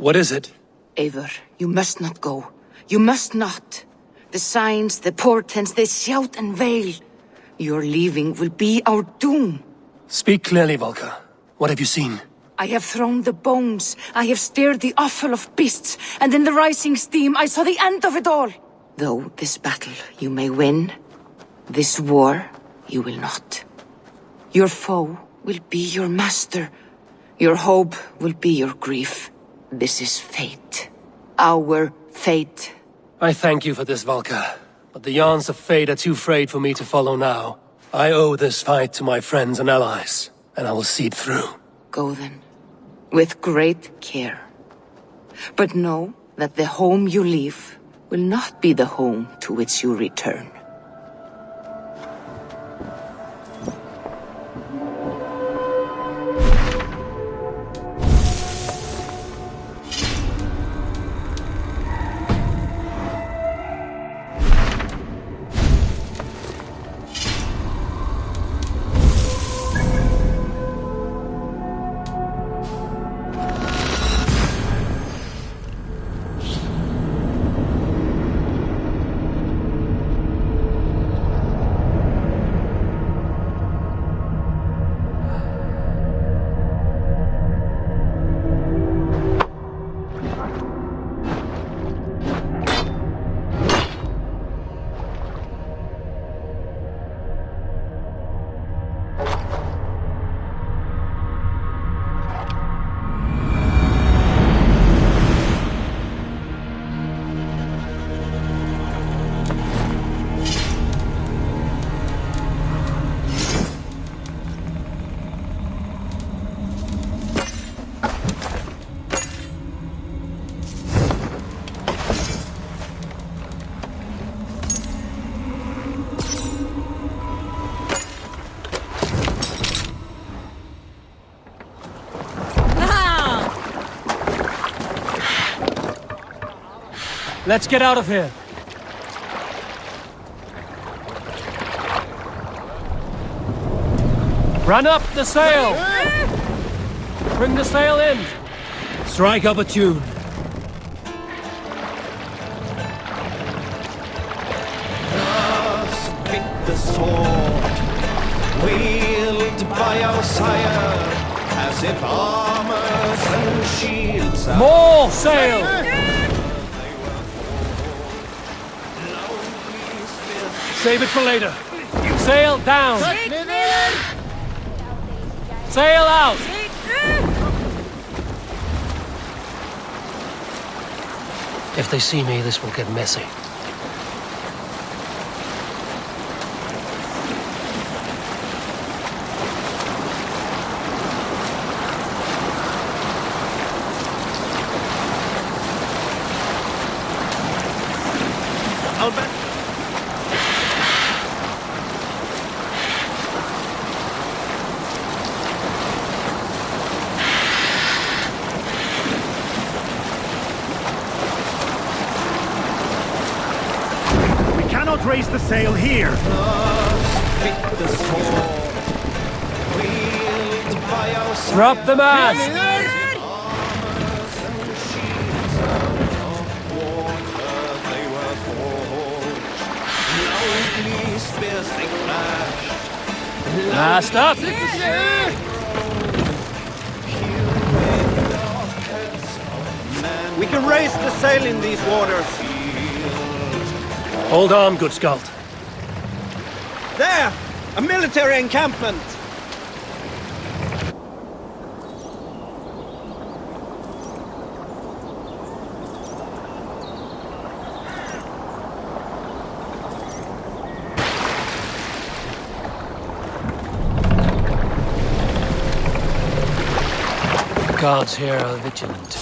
What is it? Eivor, you must not go. You must not. The signs, the portents, they shout and wail. Your leaving will be our doom. Speak clearly, Valka. What have you seen? I have thrown the bones. I have stirred the offal of beasts. And in the rising steam, I saw the end of it all. Though this battle you may win, this war you will not. Your foe will be your master. Your hope will be your grief. This is fate. Our fate. I thank you for this, Valka. But the yarns of fate are too frayed for me to follow now. I owe this fight to my friends and allies, and I will see it through. Go then, with great care. But know that the home you leave will not be the home to which you return. Let's get out of here. Run up the sail! Bring the sail in! Strike up a tune. Pick the sword, wielded by our sire, as if armors and shields are More sail! Save it for later. Sail down! Sail out! If they see me, this will get messy. Albert. Raise the sail here. Drop the mast! Mast up! We can raise the sail in these waters. Hold on, good Skald. There! A military encampment! The guards here are vigilant.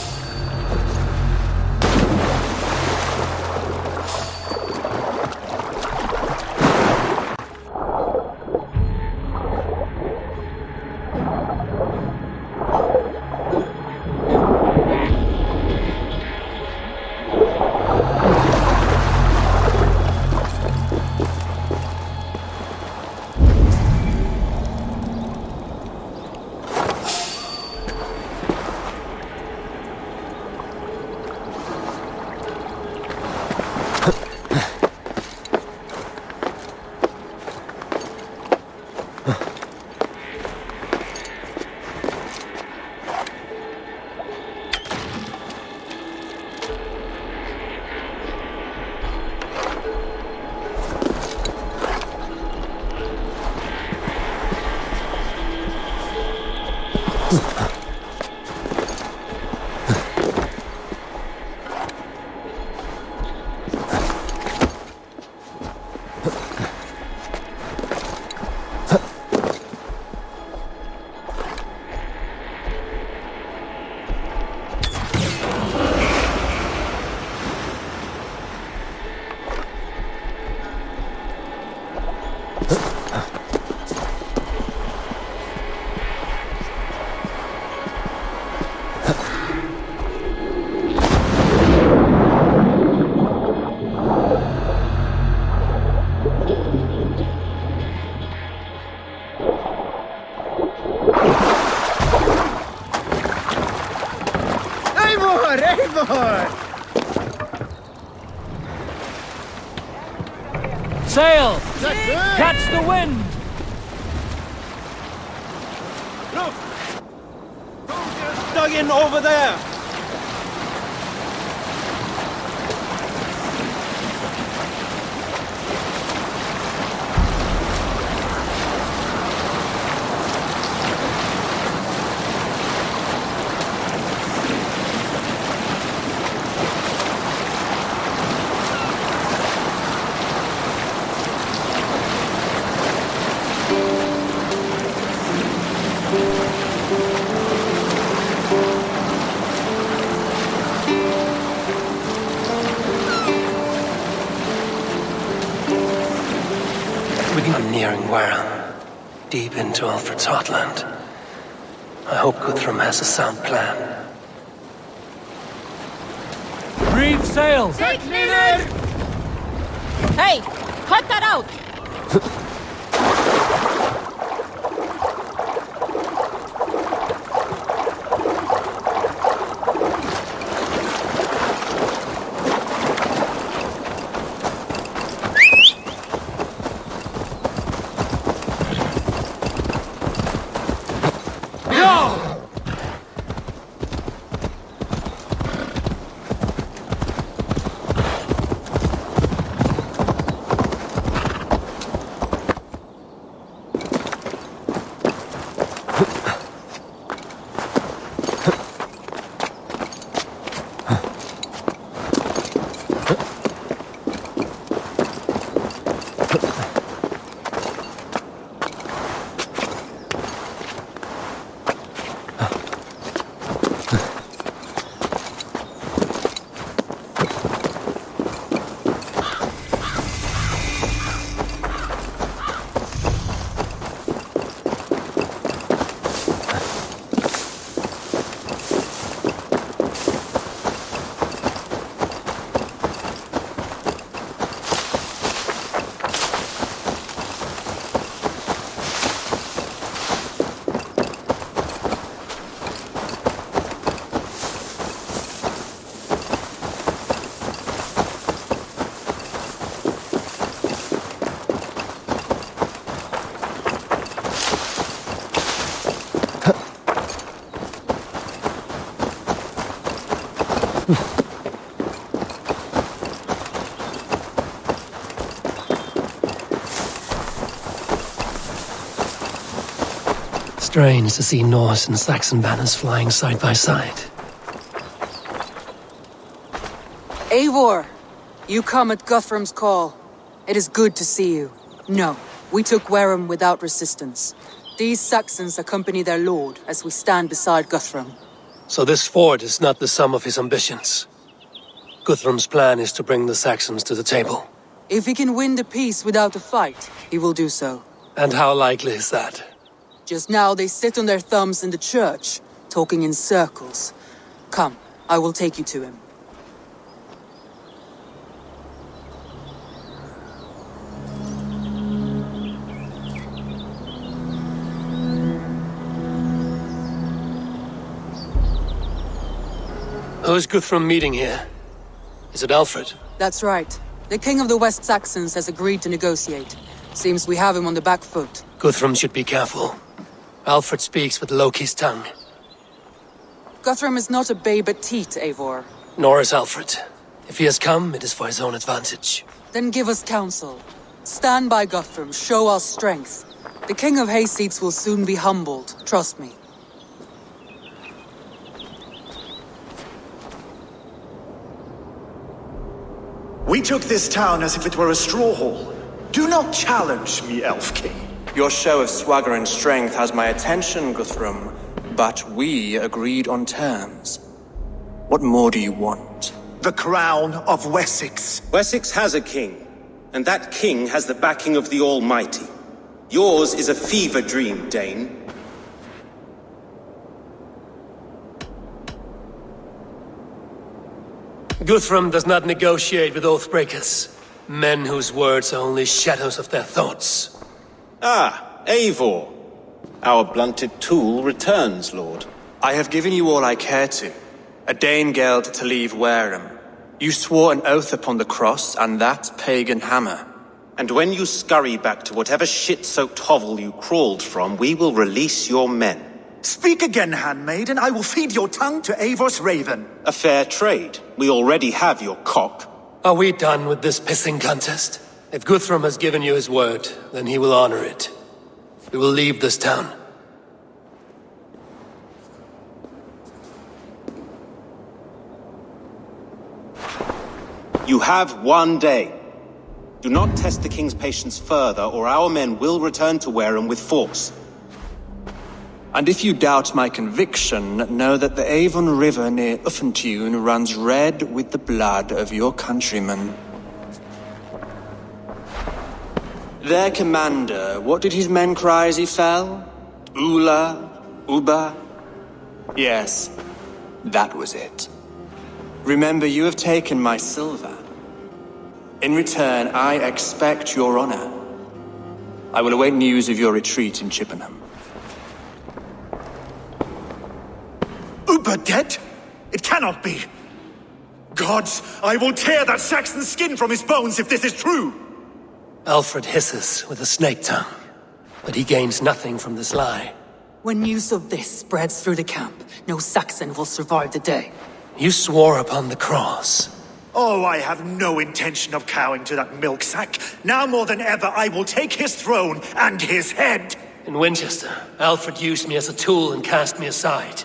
Sail! Catch the wind! Look! Soldiers dug in over there! I'm nearing Warren, deep into Alfred's heartland. I hope Guthrum has a sound plan. Reef sails! Take needed! Hey, cut that out! Strange to see Norse and Saxon banners flying side by side. Eivor, you come at Guthrum's call. It is good to see you. No, we took Wareham without resistance. These Saxons accompany their lord as we stand beside Guthrum. So this fort is not the sum of his ambitions. Guthrum's plan is to bring the Saxons to the table. If he can win the peace without a fight, he will do so. And how likely is that? Just now they sit on their thumbs in the church, talking in circles. Come, I will take you to him. Who is Guthrum meeting here? Is it Alfred? That's right. The king of the West Saxons has agreed to negotiate. Seems we have him on the back foot. Guthrum should be careful. Alfred speaks with Loki's tongue. Guthrum is not a babe at teat, Eivor. Nor is Alfred. If he has come, it is for his own advantage. Then give us counsel. Stand by Guthrum, show our strength. The king of Hayseeds will soon be humbled, trust me. We took this town as if it were a straw hall. Do not challenge me, Elf King. Your show of swagger and strength has my attention, Guthrum, but we agreed on terms. What more do you want? The crown of Wessex. Wessex has a king, and that king has the backing of the Almighty. Yours is a fever dream, Dane. Guthrum does not negotiate with oathbreakers. Men whose words are only shadows of their thoughts. Ah, Eivor. Our blunted tool returns, Lord. I have given you all I care to. A Danegeld to leave Wareham. You swore an oath upon the cross and that pagan hammer. And when you scurry back to whatever shit-soaked hovel you crawled from, we will release your men. Speak again, handmaid, and I will feed your tongue to Eivor's raven. A fair trade. We already have your cock. Are we done with this pissing contest? If Guthrum has given you his word, then he will honor it. We will leave this town. You have 1 day. Do not test the king's patience further, or our men will return to Wareham with force. And if you doubt my conviction, know that the Avon River near Uffentune runs red with the blood of your countrymen. Their commander, what did his men cry as he fell? Ula? Uba? Yes, that was it. Remember, you have taken my silver. In return, I expect your honor. I will await news of your retreat in Chippenham. Uber dead? It cannot be. Gods, I will tear that Saxon's skin from his bones if this is true! Alfred hisses with a snake tongue, but he gains nothing from this lie. When news of this spreads through the camp, no Saxon will survive the day. You swore upon the cross. Oh, I have no intention of cowing to that milk sack. Now more than ever, I will take his throne and his head! In Winchester, Alfred used me as a tool and cast me aside.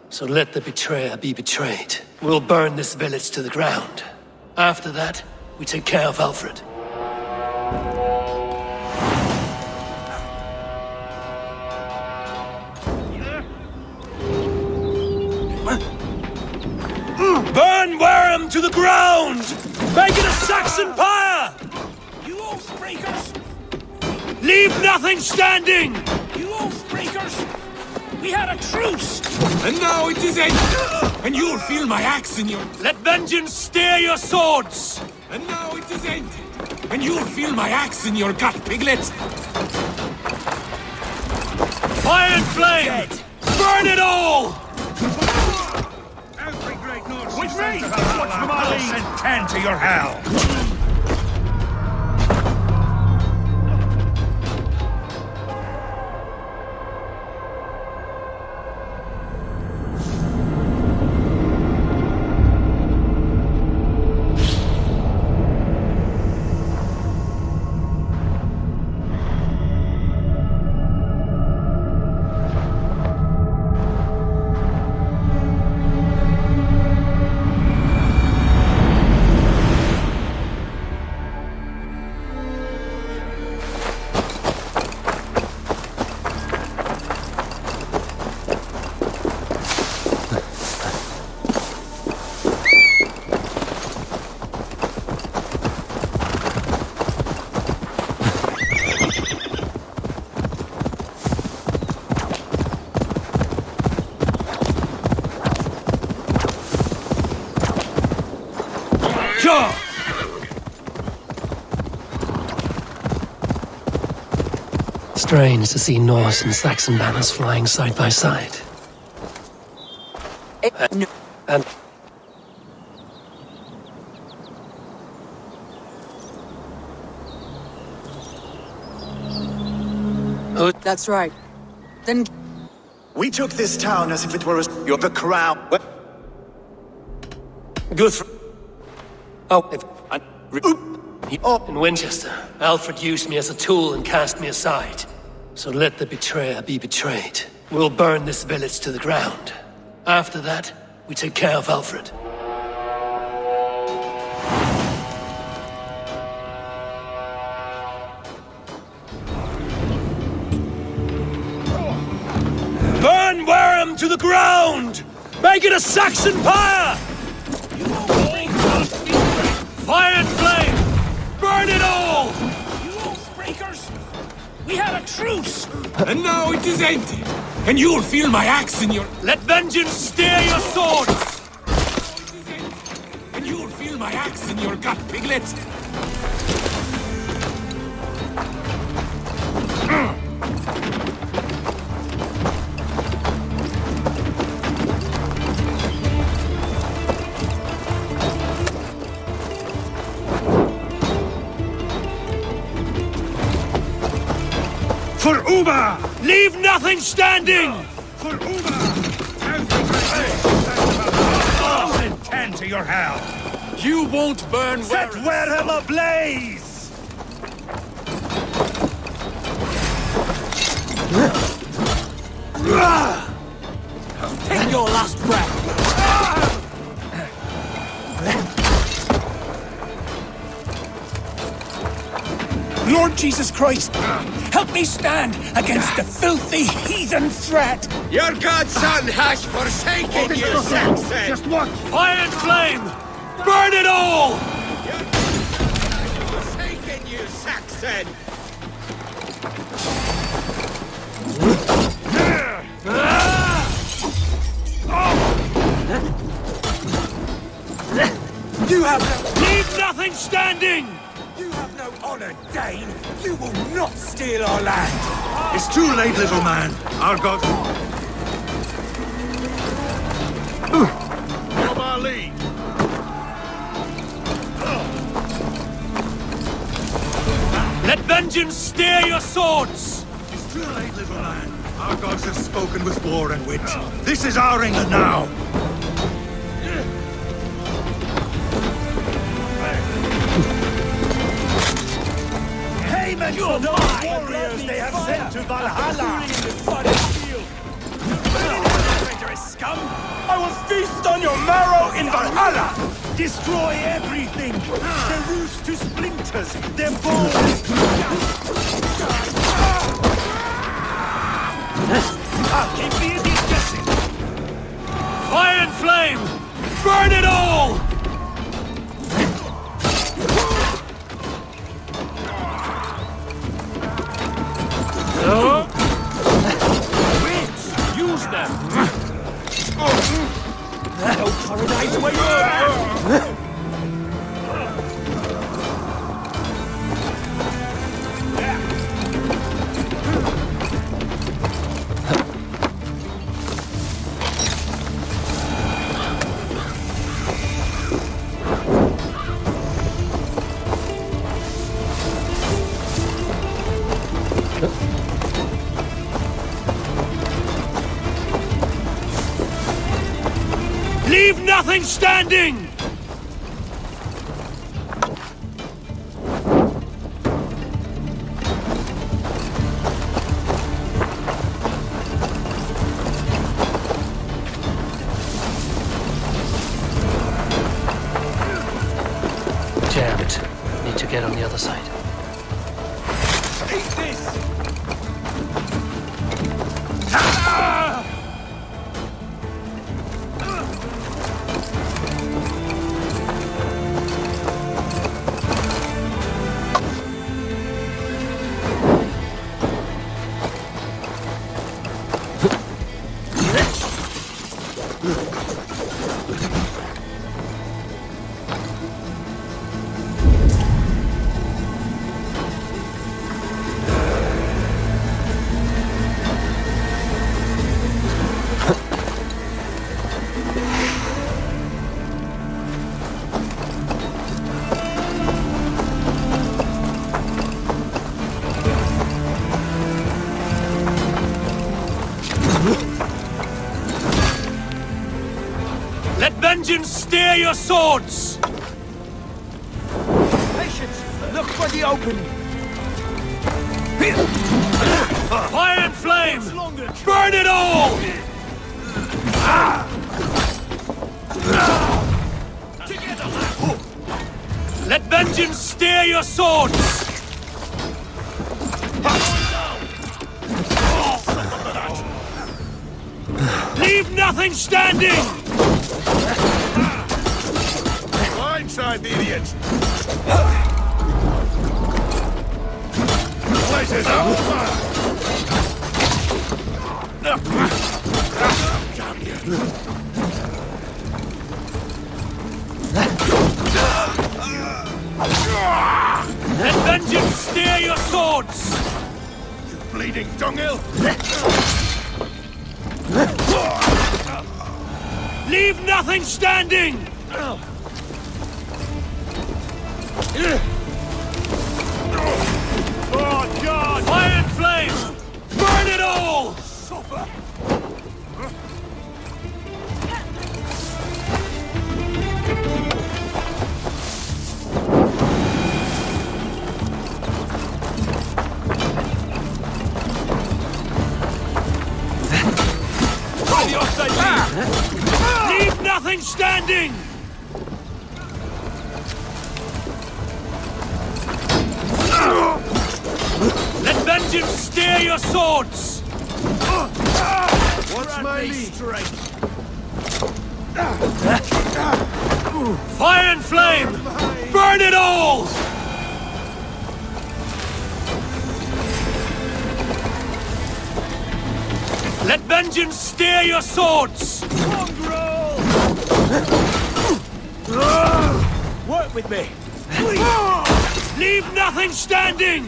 So let the betrayer be betrayed. We'll burn this village to the ground. After that, we take care of Alfred. Burn Wareham to the ground! Make it a Saxon pyre! You oathbreakers! Leave nothing standing! You oathbreakers! We had a truce! And now it is ended! And you'll feel my axe in your... Let vengeance steer your swords! And now it is ended! And you'll feel my axe in your gut, piglet! Fire and flame! Burn it all! Every great Norse with me! Watch for my lead! Send 10 to your hell! Strange to see Norse and Saxon banners flying side by side. And That's right. Then We took this town as if it were you're the crown. Guthrum. In Winchester, Alfred used me as a tool and cast me aside. So let the betrayer be betrayed. We'll burn this village to the ground. After that, we take care of Alfred. Burn Wareham to the ground! Make it a Saxon pyre! Fire and flame! Burn it all! You oathbreakers! We had a truce! And now it is ended! And you'll feel my axe in your... Let vengeance steer your swords! And you'll feel my axe in your gut, piglet! For Uber! Leave nothing standing! For Uber! Send 10 to your hell! You won't burn Set Wareham ablaze! Take your last breath! Lord Jesus Christ, help me stand against the filthy heathen threat! Your godson has forsaken you, Saxon! Just watch! Fire and flame! Burn it all! Your godson has forsaken you, Saxon! You have no... Leave nothing standing! You have no honor, Dane! You will not steal our land! It's too late, little man. Our god... From our lead! Let vengeance steer your swords! It's too late, little man. Our gods have spoken with war and wit. This is our England now! Payment for those warriors they have sent to Valhalla! Scum! I will feast on your marrow in Valhalla! Destroy everything! Their roofs to splinters! Their bones! Keep me in these guessing! Fire and flame! Burn it all! Winds! Use them! No paradise where Leave nothing standing! Jammed. Need to get on the other side. Eat this! Let vengeance steer your swords! Patience! Look for the opening! Fire and flame! Burn it all! Let vengeance steer your swords! Leave nothing standing! Blindside the idiot! Place is over! Let vengeance steer your swords! You bleeding dunghill! Leave nothing standing! Oh, God! Fire and flame! Leave nothing standing! Let vengeance steer your swords! What's my strength? Fire and flame! Burn it all! Let vengeance steer your swords! Work with me. Leave nothing standing!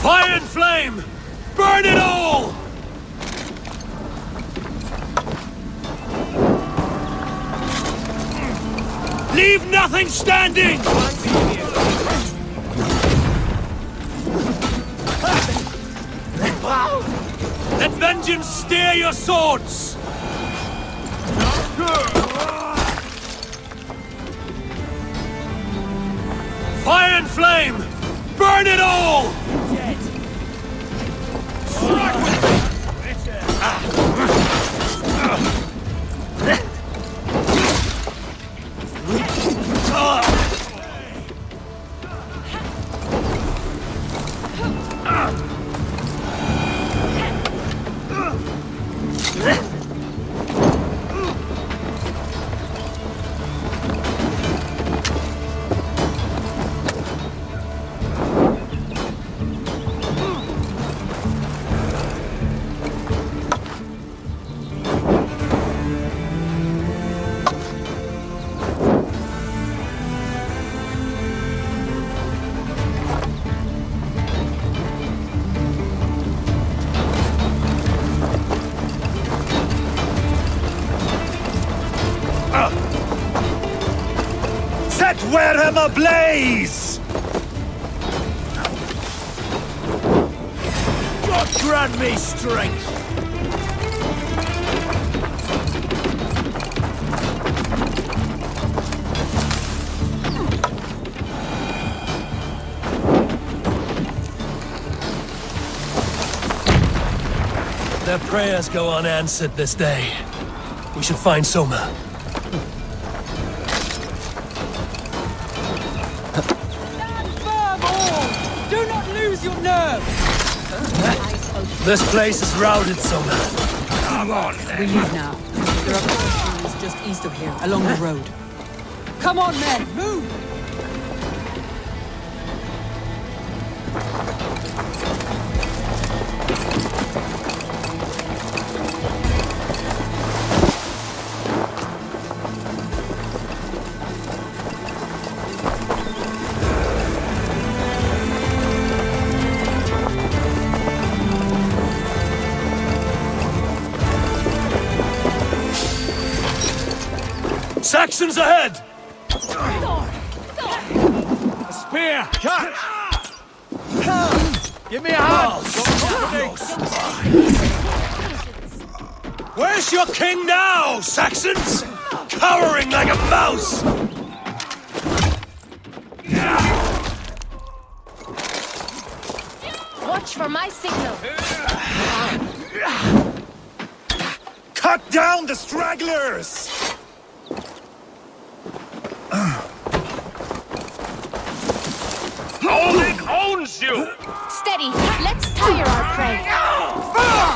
Fire and flame! Burn it all! Leave nothing standing! Let vengeance steer your swords! Fire and flame! Burn it all! Set Wareham ablaze! God grant me strength! Their prayers go unanswered this day. We should find Soma. Do not lose your nerve! This place is routed, Soma. Come on, We leave now. There are fortifications just east of here, along the road. Come on, men, move! Saxons ahead! Spear! Catch! Give me a hand! Where's your king now, Saxons? Cowering like a mouse! Watch for my signal. Cut down the stragglers! Holding owns you! Steady, let's tire our prey.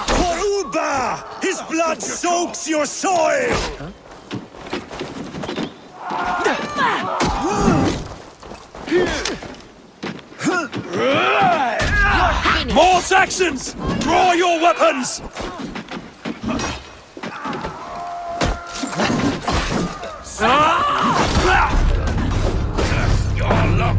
For Uba! His blood soaks your soil! More Saxons! Draw your weapons! Your luck!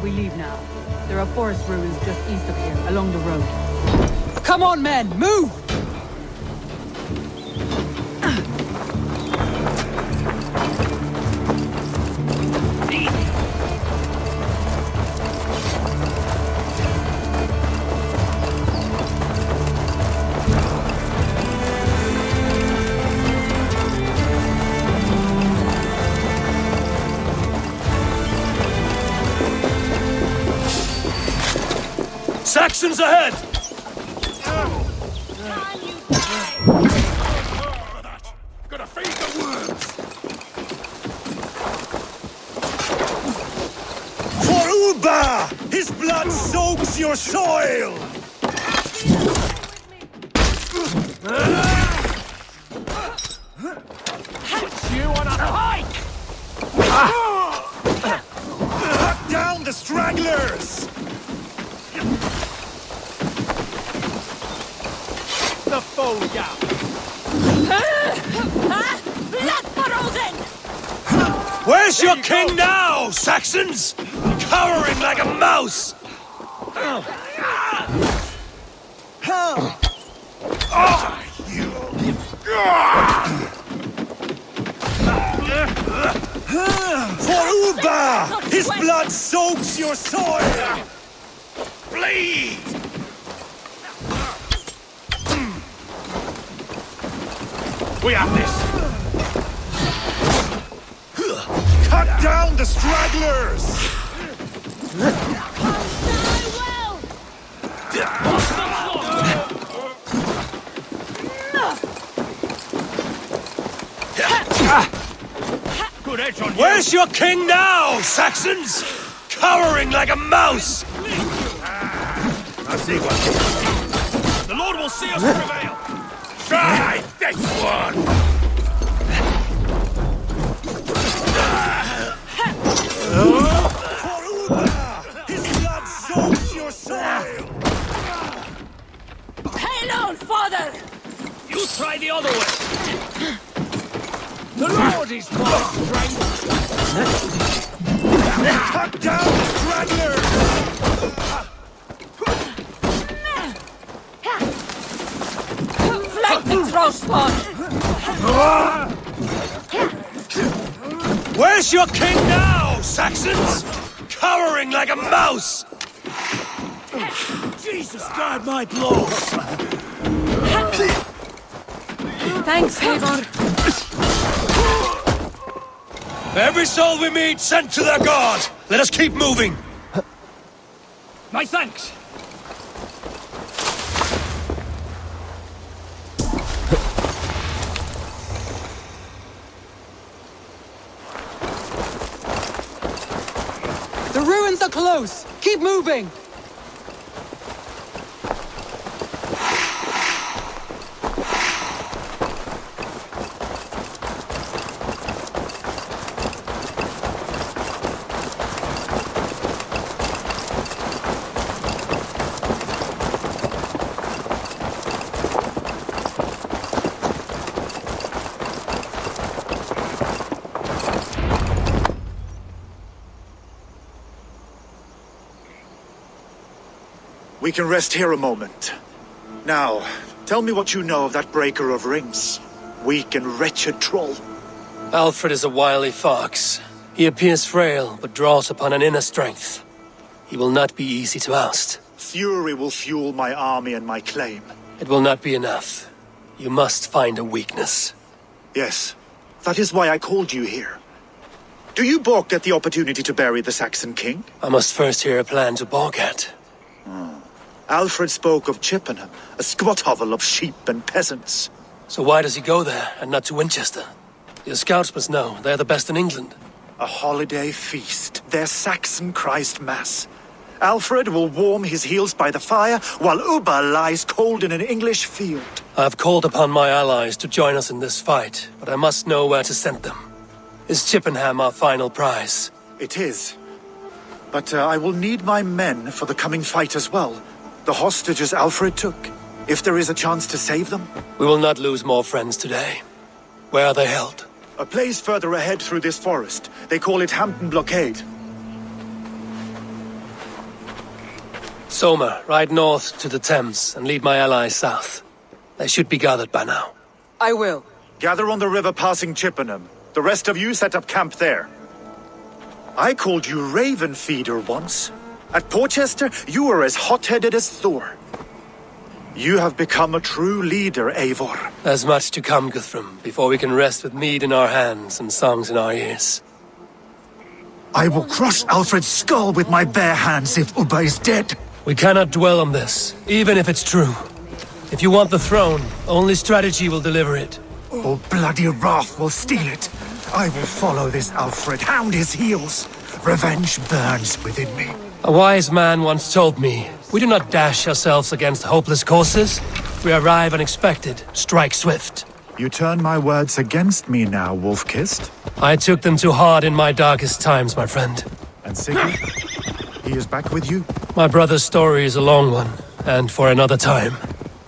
We leave now. There are forest ruins just east of here, along the road. Come on, men! Move! Saxons ahead! Gonna feed the worms! For Uba! His blood soaks your soil! Put you on a hike! Cut down the stragglers! The foe down! Where's your king now, Saxons? Cowering like a mouse! For Uba! His blood soaks your soil! Bleed! We have this! Cut down the stragglers! Good edge on you! Where's your king now, Saxons? Cowering like a mouse! I see one. The Lord will see us prevail! Try this one! For Uba! His blood soaks your soil! Hail on, father! You try the other way! The Lord is my strength! Cut down the stragglers! Flank the crossbar! Where's your king now, Saxons? Cowering like a mouse! Jesus, guard my blows! Thanks, Hagar. Every soul we meet sent to their god! Let us keep moving! My thanks! The ruins are close! Keep moving! We can rest here a moment. Now, tell me what you know of that breaker of rings. Weak and wretched troll. Alfred is a wily fox. He appears frail, but draws upon an inner strength. He will not be easy to oust. Fury will fuel my army and my claim. It will not be enough. You must find a weakness. Yes, that is why I called you here. Do you balk at the opportunity to bury the Saxon king? I must first hear a plan to balk at. Alfred spoke of Chippenham, a squat hovel of sheep and peasants. So why does he go there, and not to Winchester? Your scouts must know, they're the best in England. A holiday feast, their Saxon Christ Mass. Alfred will warm his heels by the fire, while Uba lies cold in an English field. I have called upon my allies to join us in this fight, but I must know where to send them. Is Chippenham our final prize? It is. But I will need my men for the coming fight as well. The hostages Alfred took. If there is a chance to save them. We will not lose more friends today. Where are they held? A place further ahead through this forest. They call it Hampton Blockade. Soma, ride north to the Thames and lead my allies south. They should be gathered by now. I will. Gather on the river passing Chippenham. The rest of you set up camp there. I called you Raven Feeder once. At Porchester, you were as hot-headed as Thor. You have become a true leader, Eivor. There's much to come, Kvitrafn, before we can rest with mead in our hands and songs in our ears. I will crush Alfred's skull with my bare hands if Ubba is dead. We cannot dwell on this, even if it's true. If you want the throne, only strategy will deliver it. Or bloody wrath will steal it. I will follow this Alfred, hound his heels. Revenge burns within me. A wise man once told me, we do not dash ourselves against hopeless courses. We arrive unexpected, strike swift. You turn my words against me now, Wolf-Kissed. I took them too hard in my darkest times, my friend. And Sigurd? He is back with you? My brother's story is a long one, and for another time.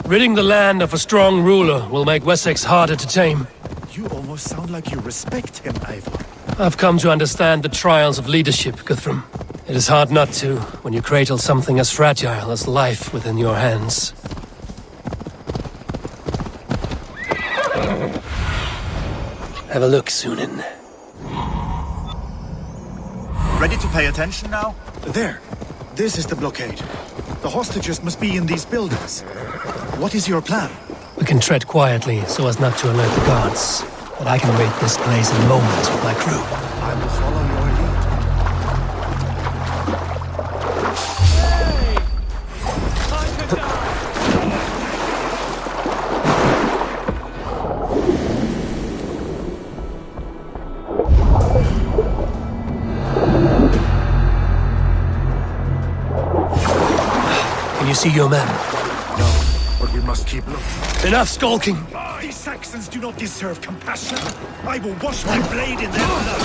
Ridding the land of a strong ruler will make Wessex harder to tame. You almost sound like you respect him, Eivor. I've come to understand the trials of leadership, Kvitrafn. It is hard not to, when you cradle something as fragile as life within your hands. Have a look, Sunan. Ready to pay attention now? There. This is the blockade. The hostages must be in these buildings. What is your plan? We can tread quietly so as not to alert the guards. But I can raid this place in moments with my crew. I will follow your lead. Can you see your men? No, but we must keep looking. Enough skulking! These Saxons do not deserve compassion. I will wash my blade in their blood.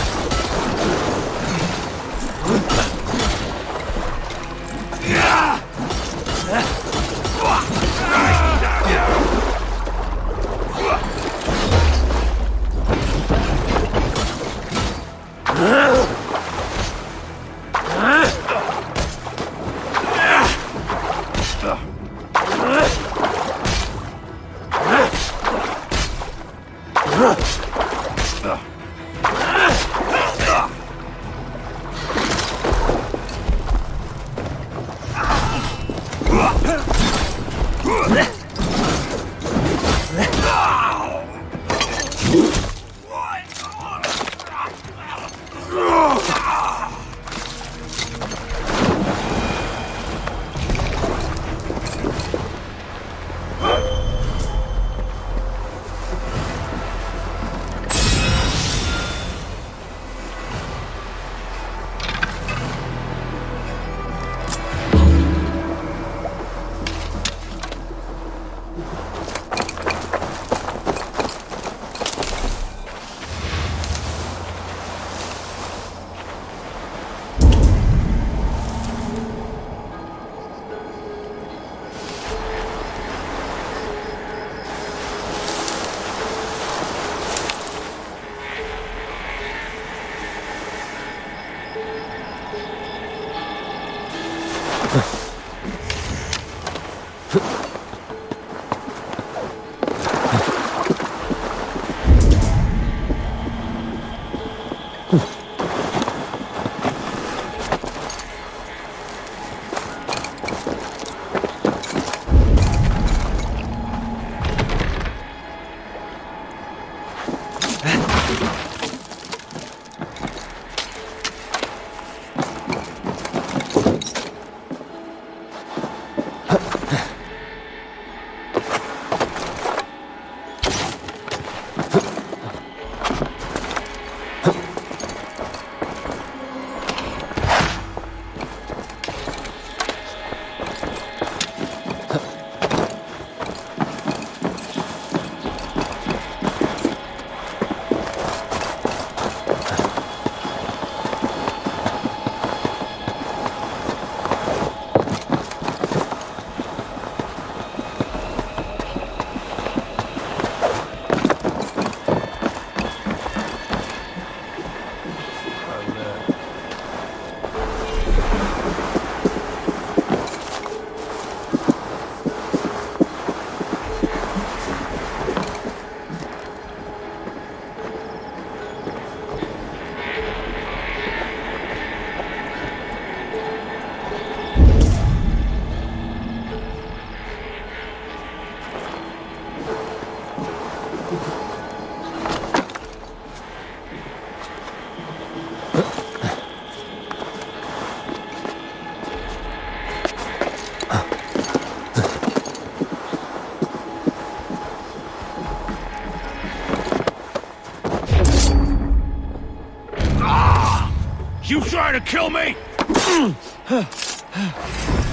You trying to kill me?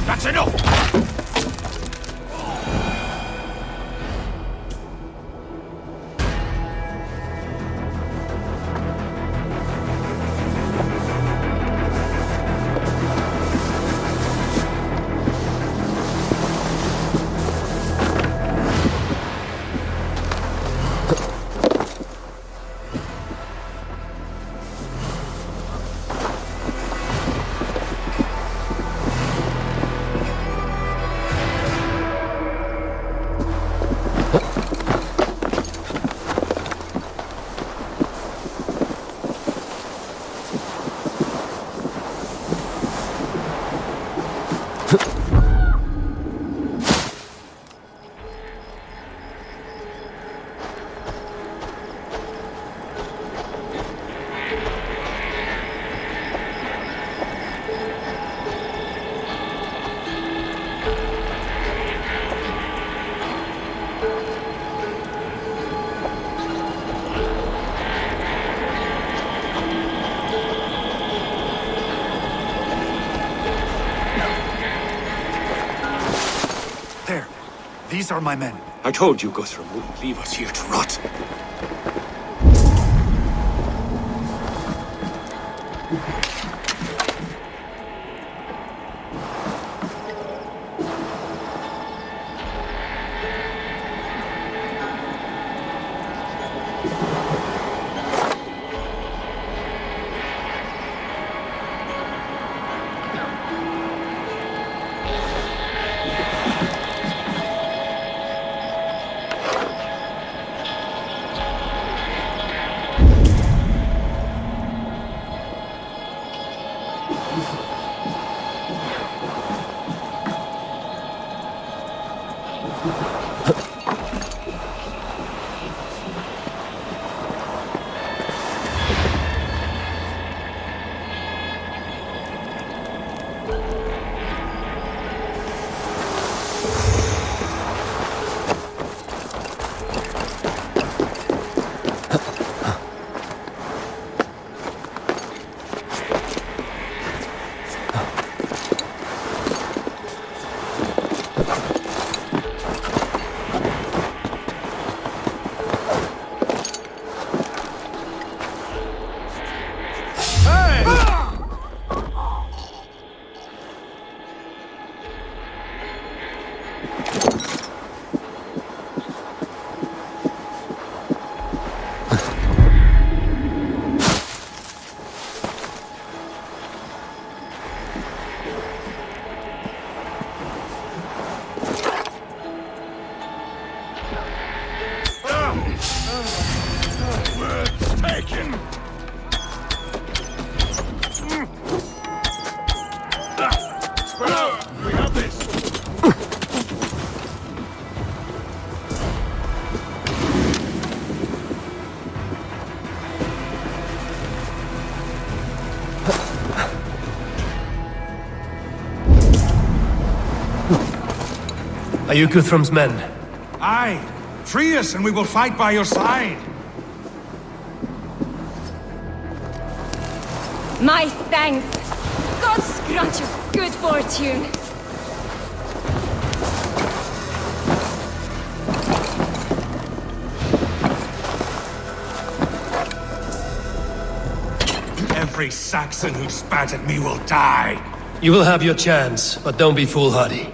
That's enough! These are my men. I told you Guthrum wouldn't leave us here to rot. Are you Guthrum's men? Aye. Free us and we will fight by your side. My thanks. God's grant you good fortune. Every Saxon who spat at me will die. You will have your chance, but don't be foolhardy.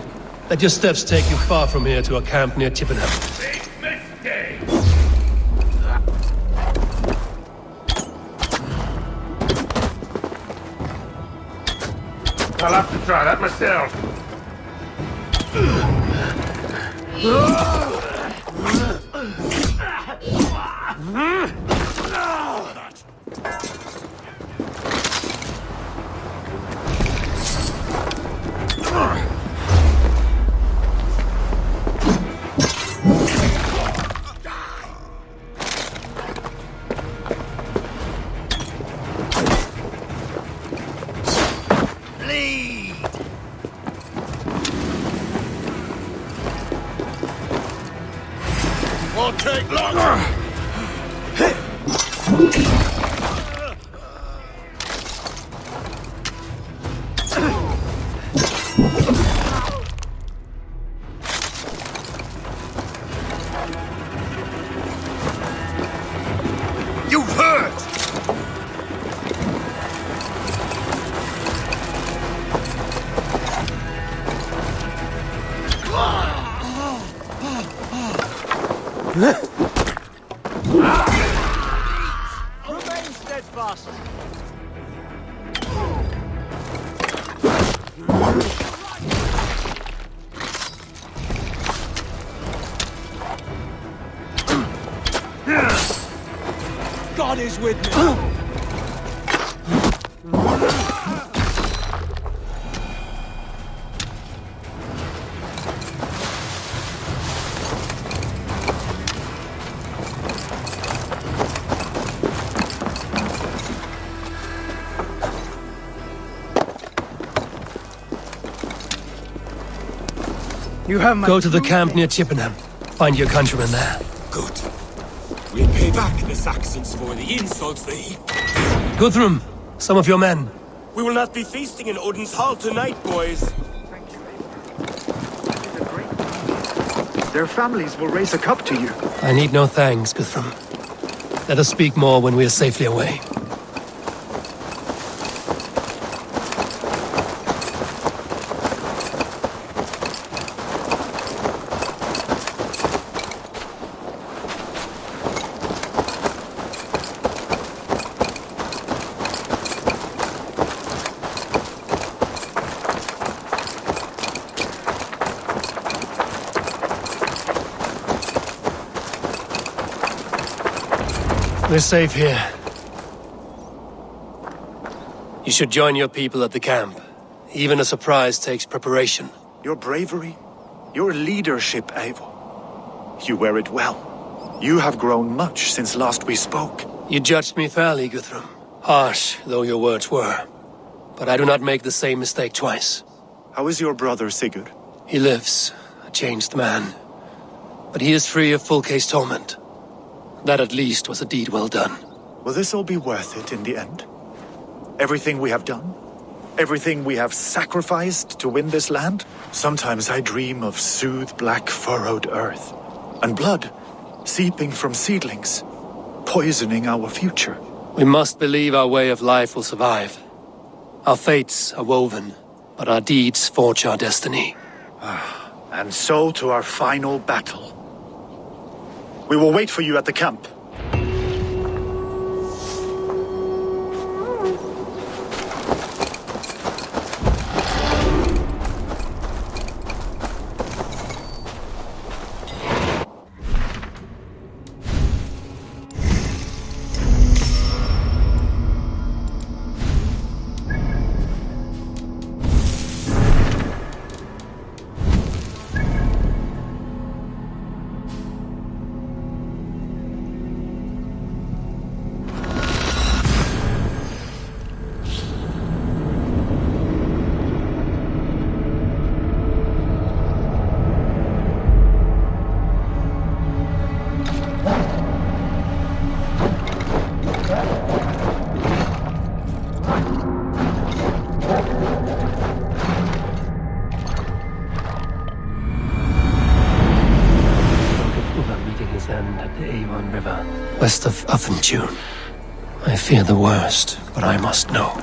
Let your steps take you far from here to a camp near Chippenham. Big mistake! I'll have to try that myself. Won't take long. Remain steadfast. God is with me. You have my... Go to the camp near Chippenham. Find your countrymen there. Good. We'll pay back the Saxons for the insults they heaped. Guthrum, some of your men. We will not be feasting in Odin's hall tonight, boys. Their families will raise a cup to you. I need no thanks, Guthrum. Let us speak more when we are safely away. We're safe here. You should join your people at the camp. Even a surprise takes preparation. Your bravery, your leadership, Eivor. You wear it well. You have grown much since last we spoke. You judged me fairly, Guthrum. Harsh though your words were. But I do not make the same mistake twice. How is your brother, Sigurd? He lives, a changed man. But he is free of full case torment. That at least was a deed well done. Will this all be worth it in the end? Everything we have done? Everything we have sacrificed to win this land? Sometimes I dream of soothed black furrowed earth. And blood seeping from seedlings, poisoning our future. We must believe our way of life will survive. Our fates are woven, but our deeds forge our destiny. And so to our final battle. We will wait for you at the camp. West of Uffentune. I fear the worst, but I must know.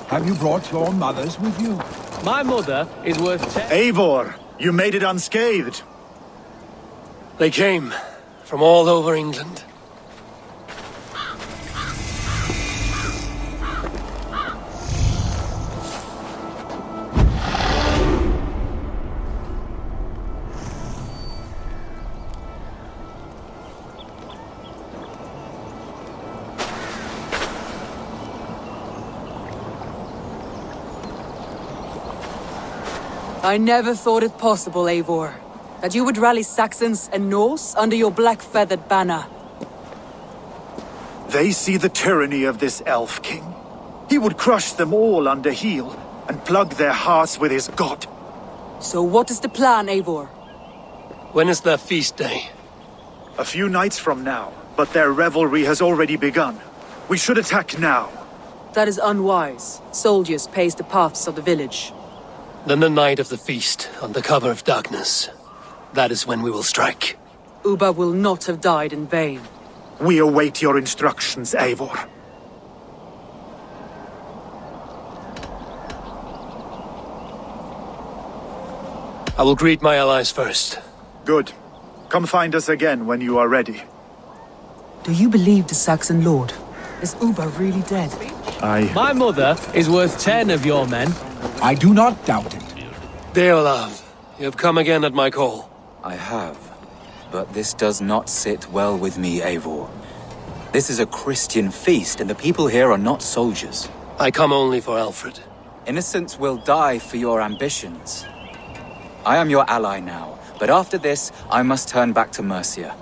Have you brought your mothers with you? My mother is worth 10. Eivor, you made it unscathed. They came from all over England. I never thought it possible, Eivor, that you would rally Saxons and Norse under your black-feathered banner. They see the tyranny of this elf king. He would crush them all under heel and plug their hearts with his god. So what is the plan, Eivor? When is their feast day? A few nights from now, but their revelry has already begun. We should attack now. That is unwise. Soldiers pace the paths of the village. Then the night of the feast, under cover of darkness. That is when we will strike. Ubba will not have died in vain. We await your instructions, Eivor. I will greet my allies first. Good. Come find us again when you are ready. Do you believe the Saxon lord? Is Ubba really dead? My mother is worth 10 of your men. I do not doubt it. Deolav, you have come again at my call. I have. But this does not sit well with me, Eivor. This is a Christian feast, and the people here are not soldiers. I come only for Alfred. Innocents will die for your ambitions. I am your ally now, but after this, I must turn back to Mercia.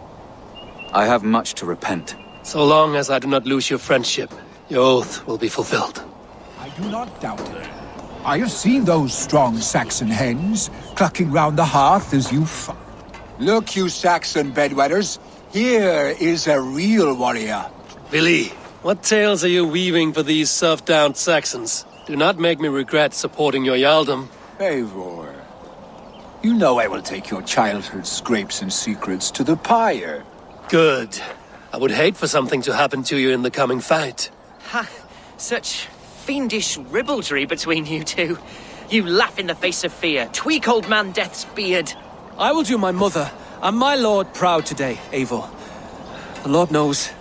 I have much to repent. So long as I do not lose your friendship, your oath will be fulfilled. I do not doubt it. I have seen those strong Saxon hens clucking round the hearth as you Look, you Saxon bedwetters. Here is a real warrior. Billy, what tales are you weaving for these serf-down Saxons? Do not make me regret supporting your Jarldom. Eivor, you know I will take your childhood scrapes and secrets to the pyre. Good. I would hate for something to happen to you in the coming fight. Ha! Such fiendish ribaldry between you two. You laugh in the face of fear, tweak old man Death's beard. I will do my mother and my lord proud today, Eivor. The Lord knows,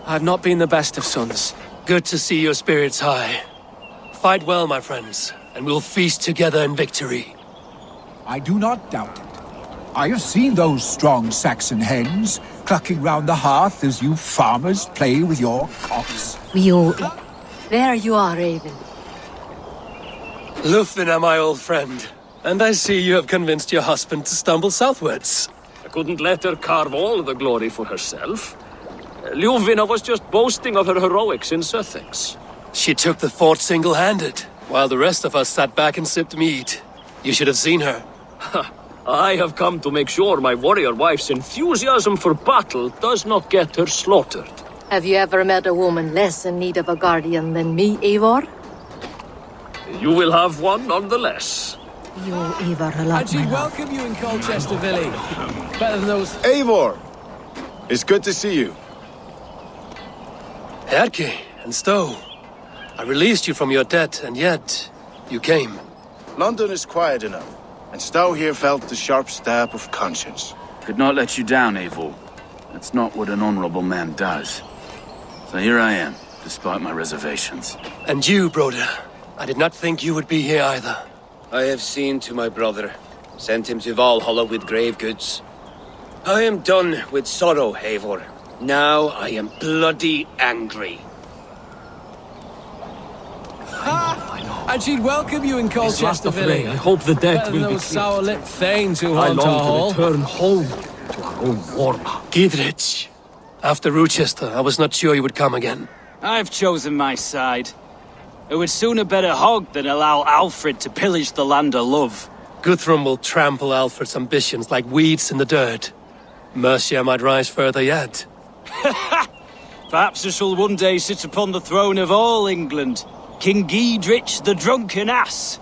I have not been the best of sons. Good to see your spirits high. Fight well, my friends, and we'll feast together in victory. I do not doubt it. I have seen those strong Saxon hens clucking round the hearth as you farmers play with your cocks. There you are, Raven. Lufina, my old friend. And I see you have convinced your husband to stumble southwards. I couldn't let her carve all the glory for herself. Ljuvina was just boasting of her heroics in Sussex. She took the fort single-handed, while the rest of us sat back and sipped mead. You should have seen her. I have come to make sure my warrior wife's enthusiasm for battle does not get her slaughtered. Have you ever met a woman less in need of a guardian than me, Eivor? You will have one nonetheless. You Eivor a lot, And she'd welcome you in Colchester, Billy. Better than those... Eivor! It's good to see you. Erke and Stowe. I released you from your debt, and yet you came. London is quiet enough, and Stowe here felt the sharp stab of conscience. Could not let you down, Eivor. That's not what an honorable man does. So here I am, despite my reservations. And you, Broder. I did not think you would be here either. I have seen to my brother, sent him to Valhalla with grave goods. I am done with sorrow, Eivor. Now I am bloody angry. And she'd welcome you in Colchester, Billy. I hope the death Better will than be those clear. sour-lipped thanes who I haunt our long hall. to return home to our own Warma. Gidrich. After Rochester, I was not sure you would come again. I've chosen my side. It would sooner bet a hog than allow Alfred to pillage the land of love. Guthrum will trample Alfred's ambitions like weeds in the dirt. Mercia might rise further yet. Perhaps I shall one day sit upon the throne of all England. King Gidrich the drunken ass.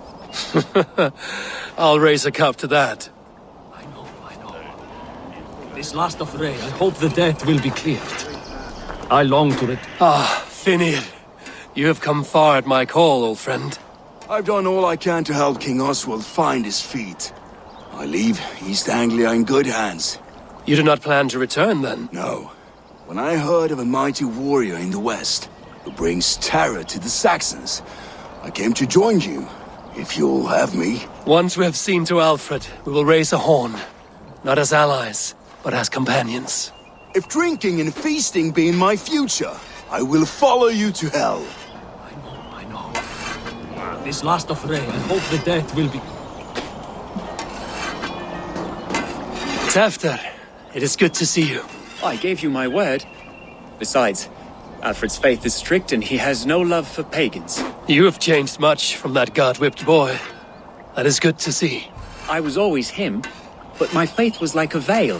I'll raise a cup to that. This last affray, I hope the death will be cleared. I long to it. Ah, Finir. You have come far at my call, old friend. I've done all I can to help King Oswald find his feet. I leave East Anglia in good hands. You do not plan to return, then? No. When I heard of a mighty warrior in the west, who brings terror to the Saxons, I came to join you, if you'll have me. Once we have seen to Alfred, we will raise a horn. Not as allies, but as companions. If drinking and feasting be in my future, I will follow you to hell. This last affray, I hope the death will be... Tefter, it is good to see you. I gave you my word. Besides, Alfred's faith is strict and he has no love for pagans. You have changed much from that god-whipped boy. That is good to see. I was always him, but my faith was like a veil.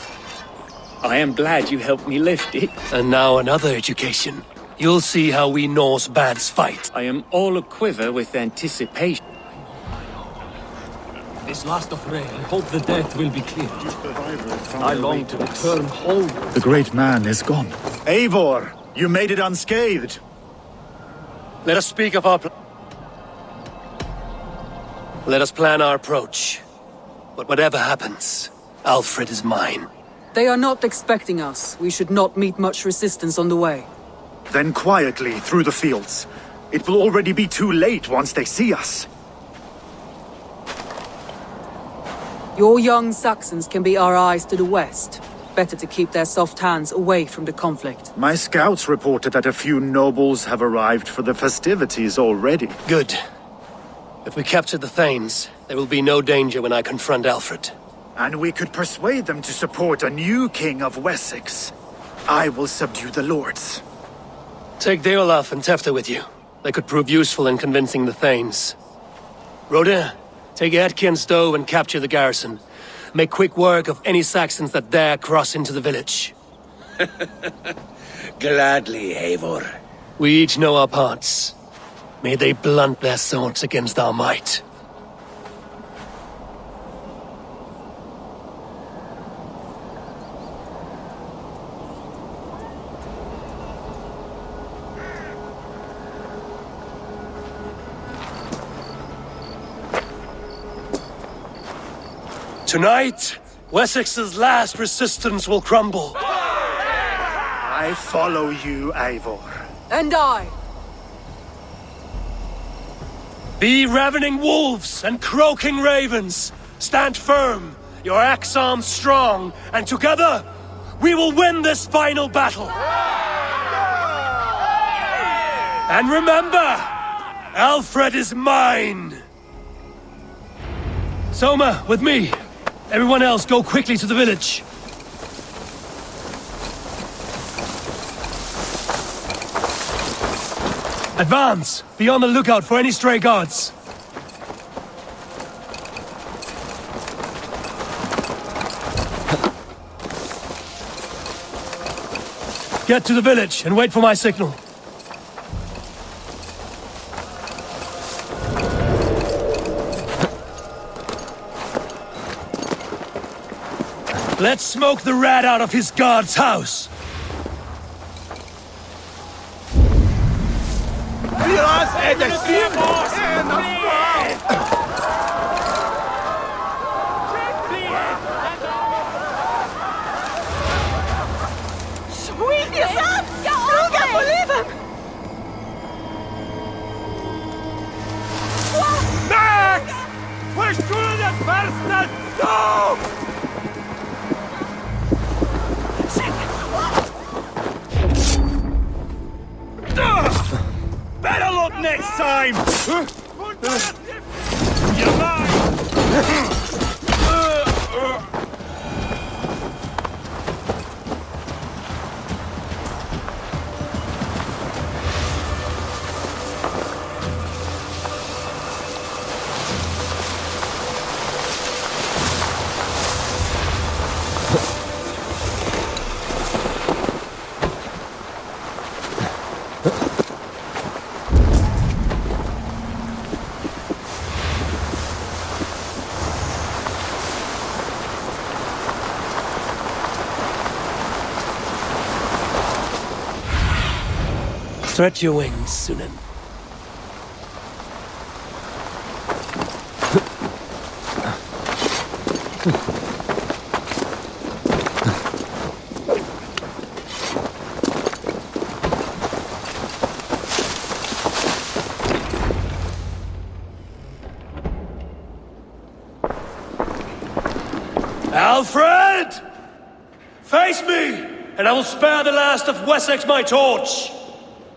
I am glad you helped me lift it. And now another education. You'll see how we Norse bads fight. I am all a-quiver with anticipation. This last affray, I hope the death will be cleared. I long to return home. The great man is gone. Eivor, you made it unscathed. Let us speak of our Let us plan our approach. But whatever happens, Alfred is mine. They are not expecting us. We should not meet much resistance on the way. Then quietly through the fields. It will already be too late once they see us. Your young Saxons can be our eyes to the west. Better to keep their soft hands away from the conflict. My scouts reported that a few nobles have arrived for the festivities already. Good. If we capture the Thanes, there will be no danger when I confront Alfred. And we could persuade them to support a new king of Wessex. I will subdue the lords. Take Deolaf and Tefta with you. They could prove useful in convincing the Thanes. Rodin, take Etki and Stowe and capture the garrison. Make quick work of any Saxons that dare cross into the village. Gladly, Eivor. We each know our parts. May they blunt their swords against our might. Tonight, Wessex's last resistance will crumble. I follow you, Eivor. And I. Be ravening wolves and croaking ravens. Stand firm, your axe arms strong, and together, we will win this final battle. And remember, Alfred is mine. Soma, with me. Everyone else, go quickly to the village. Advance! Be on the lookout for any stray guards. Get to the village and wait for my signal. Let's smoke the rat out of his guard's house. Max! We're through the personal stove! Better luck next time! You're mine! Stretch your wings, Sunan. Alfred! Face me, and I will spare the last of Wessex my torch!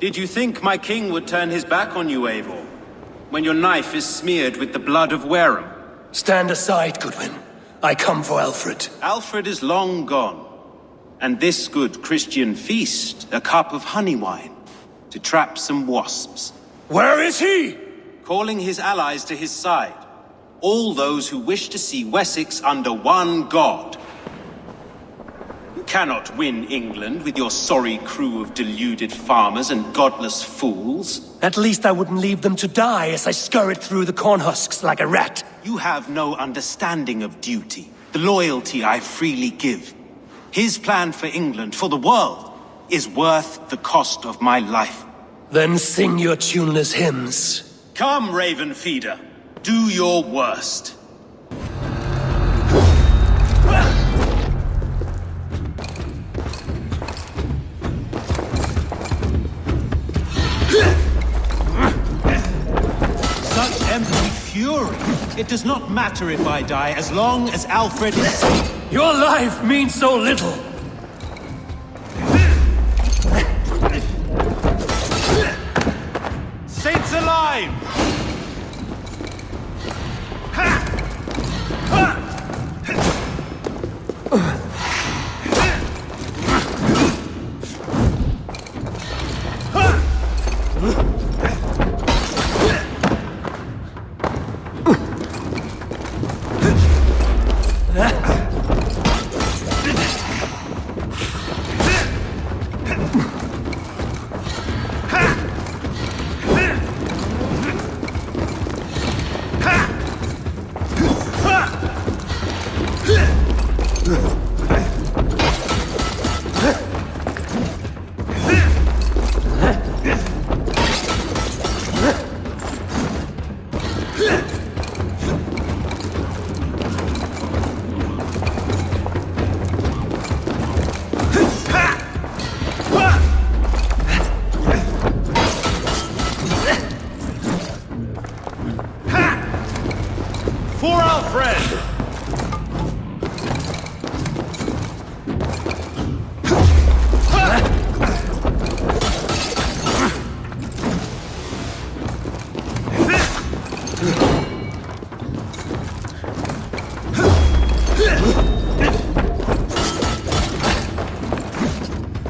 Did you think my king would turn his back on you, Eivor? When your knife is smeared with the blood of Wareham? Stand aside, Goodwin. I come for Alfred. Alfred is long gone. And this good Christian feast, a cup of honey wine, to trap some wasps. Where is he? Calling his allies to his side. All those who wish to see Wessex under one god. You cannot win England with your sorry crew of deluded farmers and godless fools. At least I wouldn't leave them to die as I scurried through the corn husks like a rat. You have no understanding of duty, the loyalty I freely give. His plan for England, for the world, is worth the cost of my life. Then sing your tuneless hymns. Come, Raven Feeder. Do your worst. Such empty fury. It does not matter if I die as long as Alfred is safe. Your life means so little. Saints alive!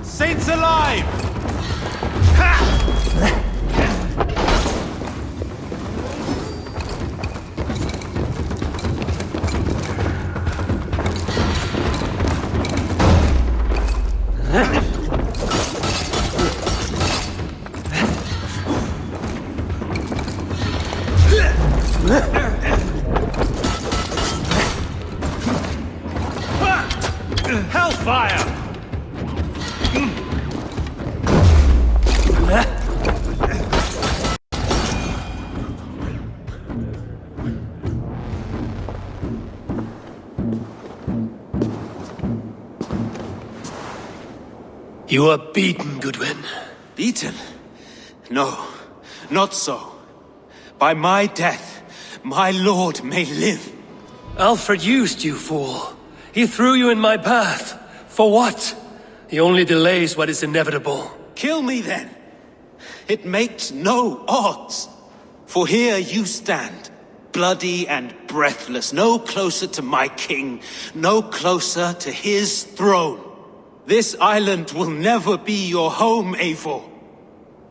Saints alive! Hellfire! You are beaten, Goodwin. Beaten? No, not so. By my death, my lord may live. Alfred used you, fool. He threw you in my path. For what? He only delays what is inevitable. Kill me then. It makes no odds. For here you stand, bloody and breathless, no closer to my king, no closer to his throne. This island will never be your home, Eivor.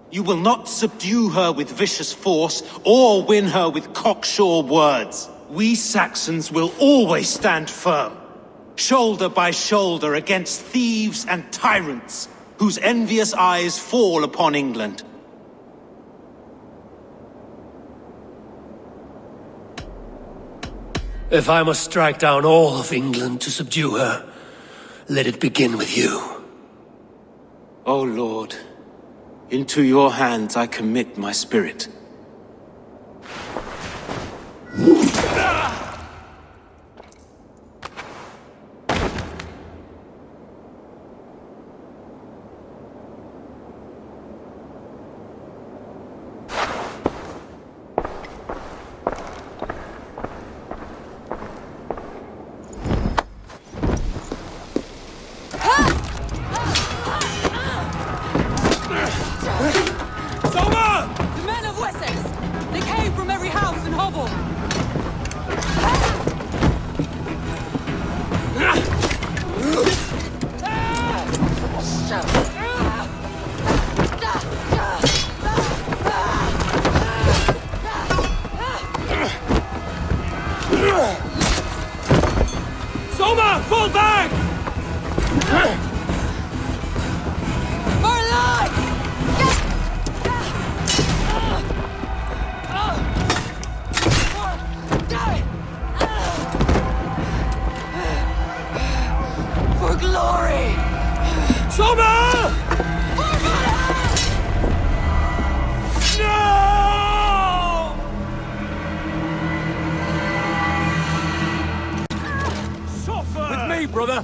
You will not subdue her with vicious force, or win her with cocksure words. We Saxons will always stand firm, shoulder by shoulder against thieves and tyrants, whose envious eyes fall upon England. If I must strike down all of England to subdue her, let it begin with you. O Lord, into your hands I commit my spirit. Soma, fall back! For life! For glory! Soma! With me, brother!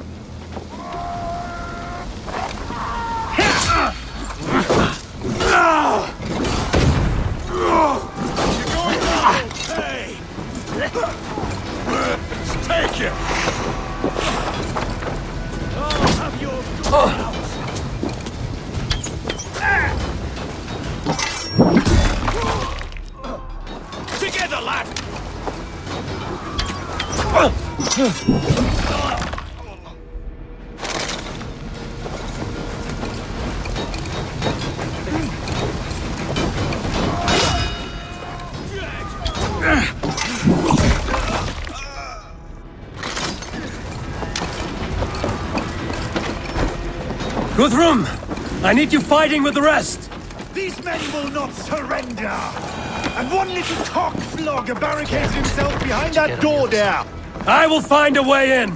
Hey! Take it! I'll have your together, lad! Guthrum! I need you fighting with the rest! These men will not surrender! And one little cockflogger barricades himself behind that door there! I will find a way in!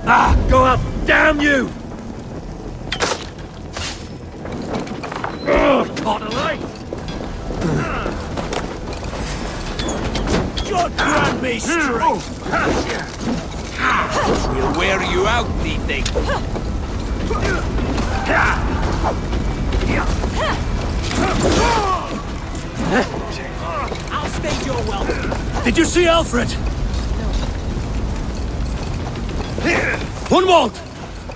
Ah! Go up! Damn you! On a light! God grant me strength! We'll wear you out, thee thing! I'll stay your welcome. Did you see Alfred? Hunwald!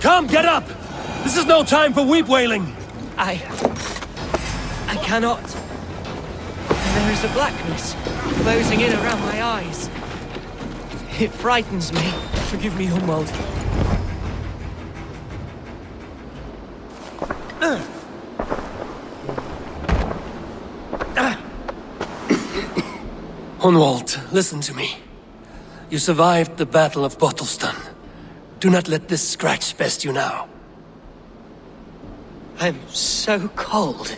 Come, get up! This is no time for weep wailing! I cannot. There is a blackness closing in around my eyes. It frightens me. Forgive me, Hunwald. Hunwald, listen to me. You survived the Battle of Bottleston. Do not let this scratch best you now. I'm so cold.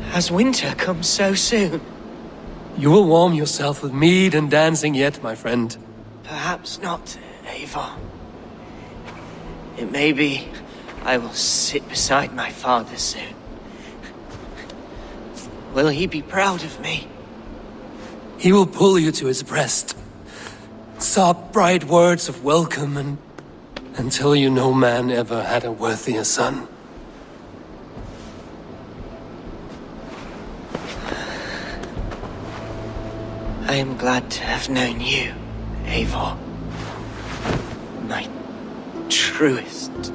Has winter come so soon? You will warm yourself with mead and dancing yet, my friend. Perhaps not, Eivor. It may be I will sit beside my father soon. Will he be proud of me? He will pull you to his breast, sob bright words of welcome, and until you no man ever had a worthier son. I am glad to have known you, Eivor. My truest.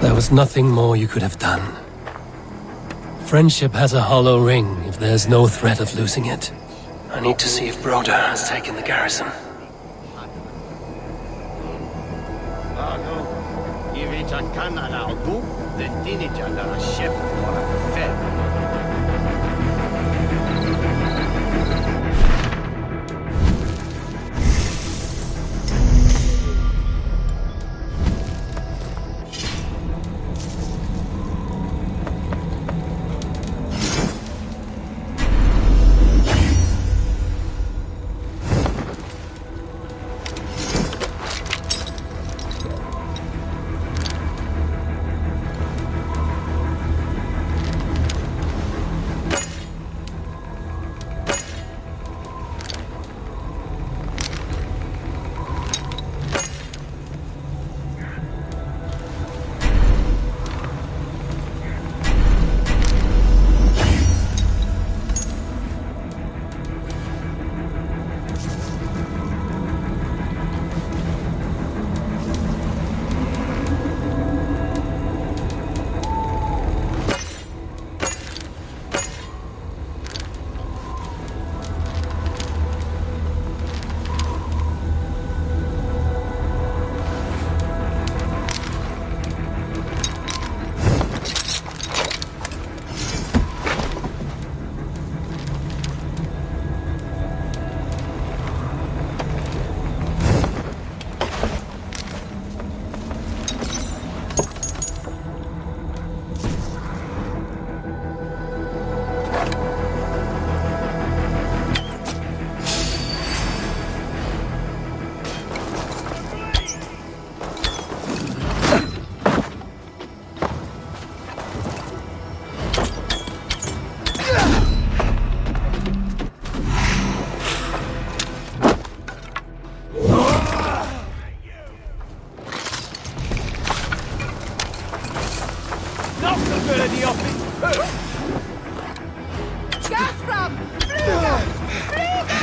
There was nothing more you could have done. Friendship has a hollow ring if there's no threat of losing it. I need to see if Broder has taken the garrison. Kvitrafn! Flyga! Flyga!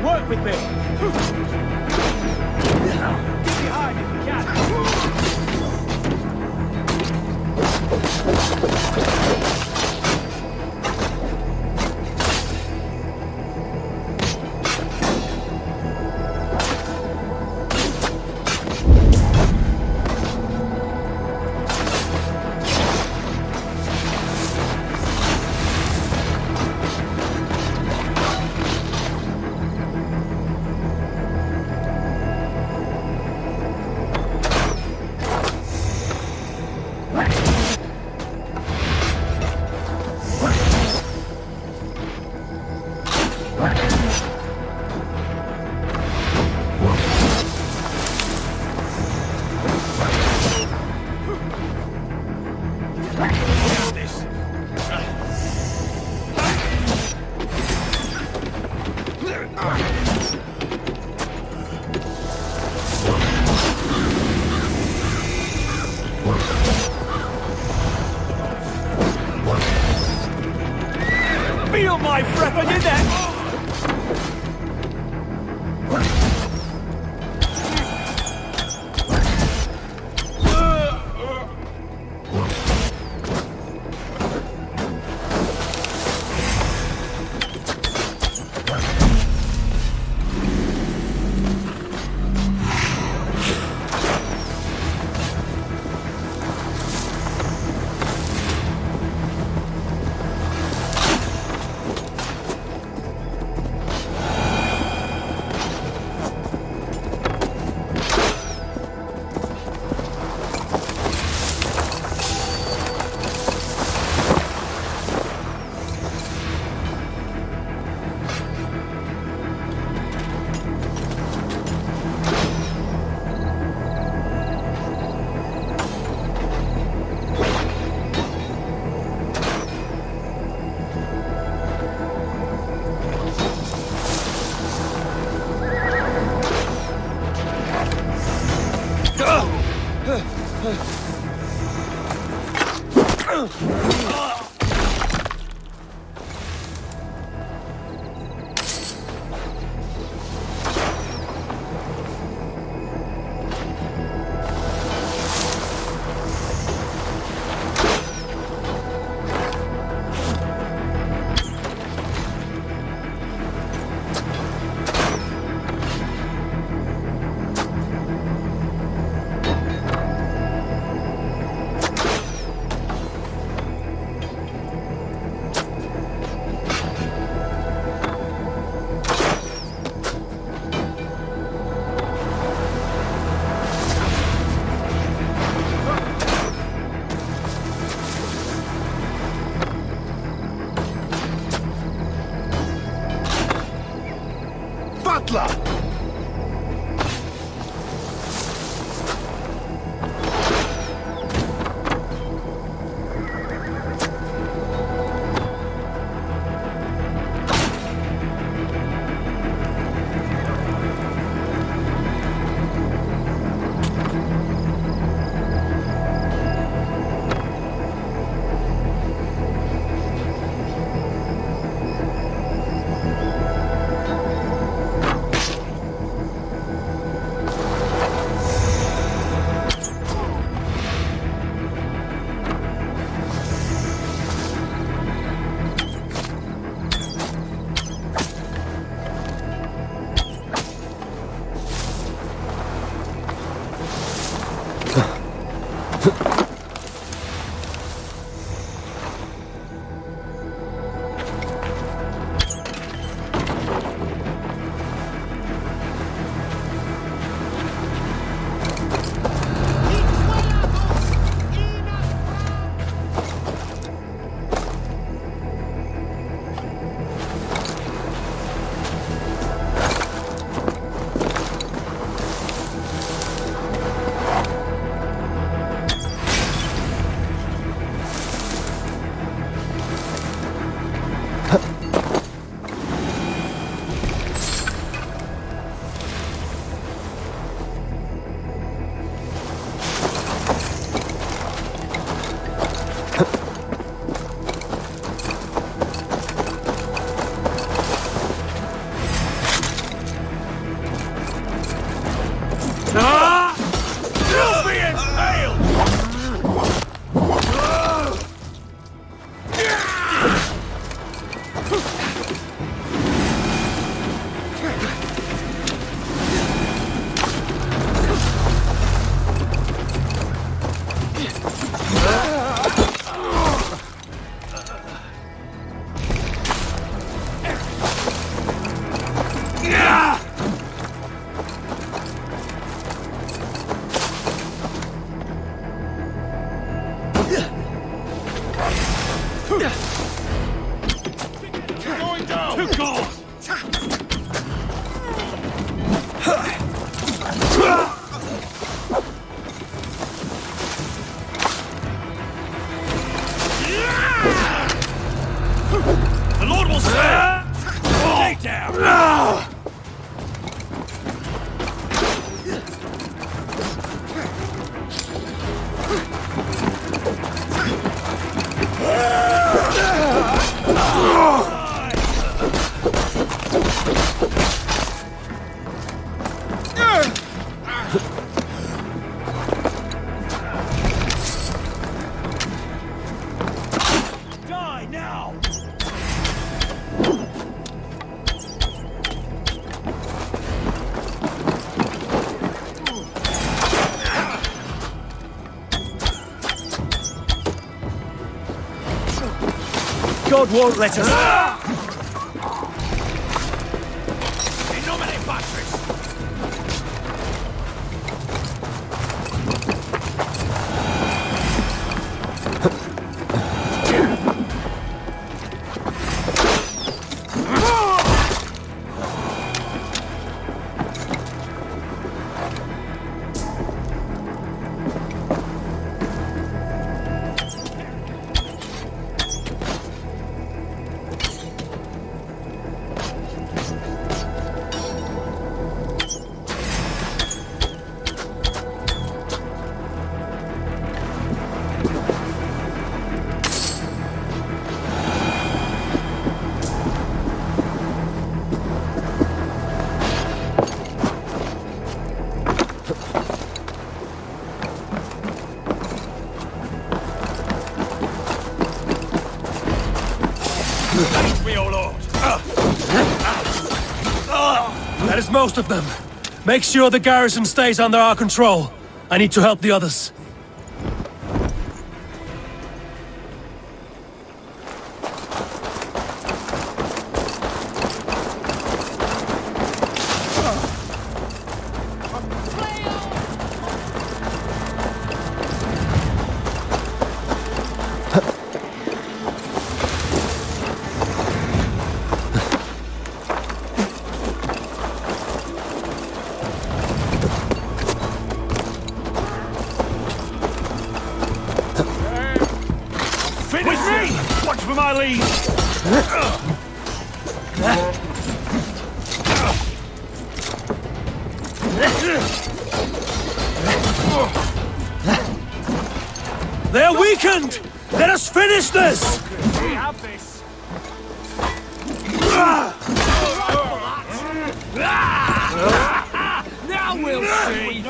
Work with me! Get behind if you can! Feel my breath on your neck! God won't let us... In nomine Patris! That is most of them. Make sure the garrison stays under our control. I need to help the others. They're weakened! Let us finish this! We have this! Now we'll see!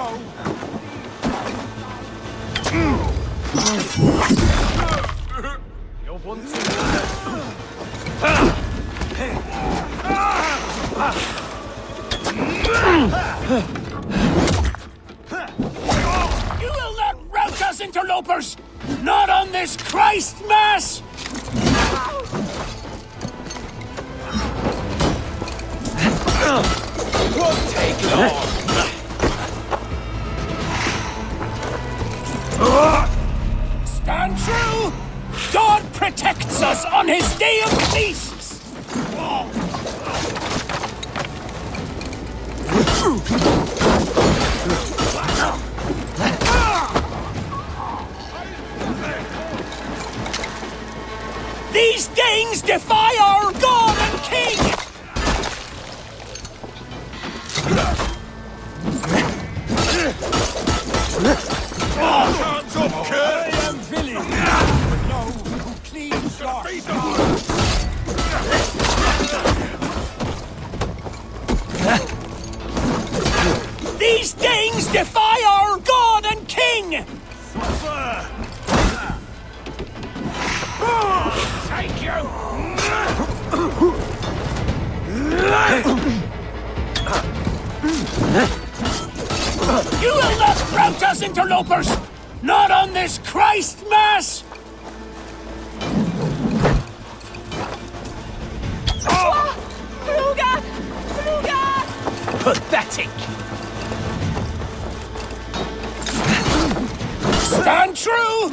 You're wanting... You will not rout us, interlopers! Not on this Christ Mass! Won't take long! Stand true! God protects us on his day of feasts! These Danes defy our God and King! Hands up, kid! I am villain! No, clean shot! These Danes defy our God and King! Take you! You will not rout us, interlopers! Not on this Christ Mass! Pathetic! Stand true!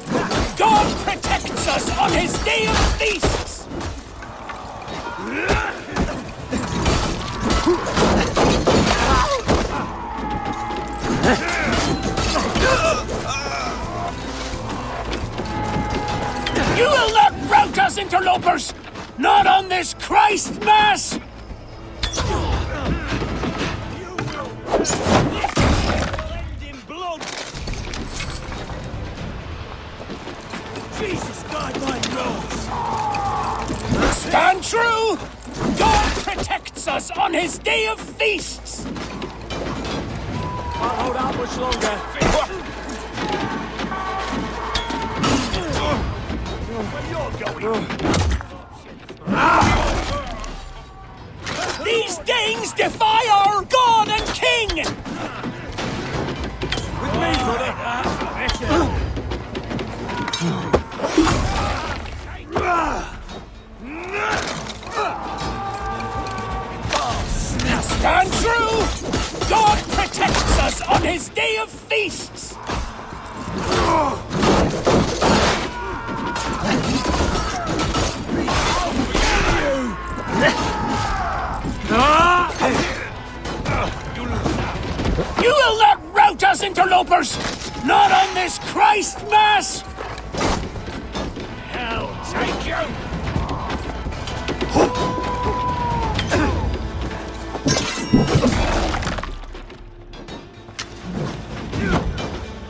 God protects us on his day of feasts! You will not rout us, interlopers! Not on this Christ Mass! Jesus, guide my nose! Stand true! God protects us on his day of feasts! Can't hold out much longer. Where you're going? These Danes defy our God and King! With me, brother. stand true! God protects us on his day of feasts! You will not rout us, interlopers! Not on this Christ Mass! Hell take you!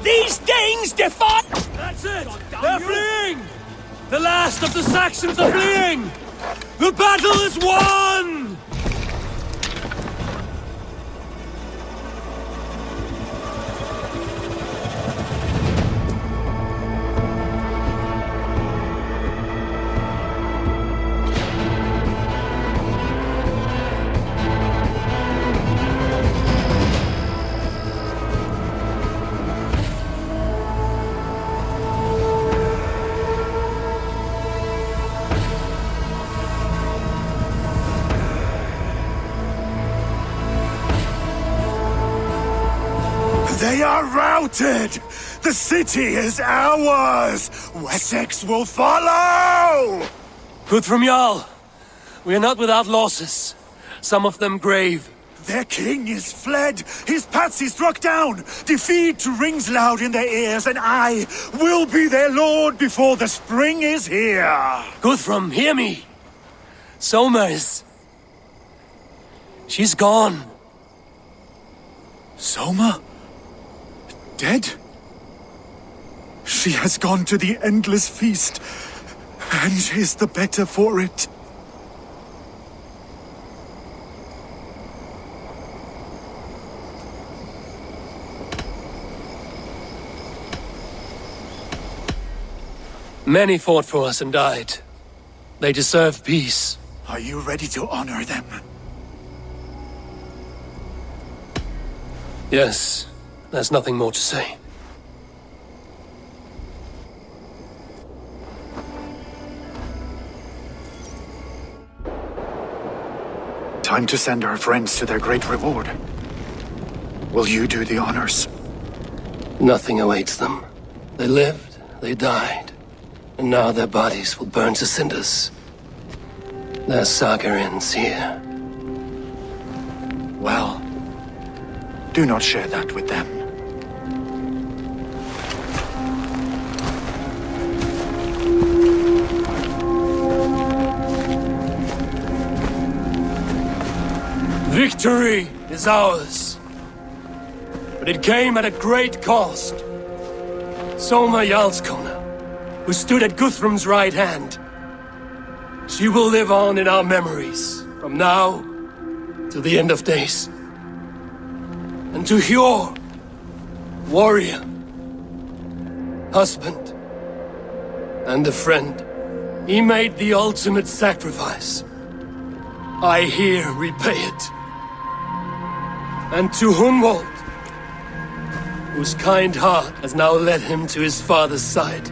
These Danes defy— That's it! They're fleeing! The last of the Saxons are fleeing! The battle is won! They are routed! The city is ours! Wessex will follow! Kvitrafn Jarl, we are not without losses. Some of them grave. Their king is fled! His patsy struck down! Defeat rings loud in their ears, and I will be their lord before the spring is here! Kvitrafn, hear me! Soma is... she's gone. Soma? Dead? She has gone to the endless feast, and is the better for it. Many fought for us and died. They deserve peace. Are you ready to honor them? Yes, there's nothing more to say. Time to send our friends to their great reward. Will you do the honors? Nothing awaits them. They lived, they died, and now their bodies will burn to cinders. Their saga ends here. Well, do not share that with them. Victory is ours. But it came at a great cost. Soma Jarlskona, who stood at Guthrum's right hand. She will live on in our memories, from now to the end of days. And to Hjor, warrior, husband, and a friend, he made the ultimate sacrifice. I here repay it. And to Hunwald, whose kind heart has now led him to his father's side.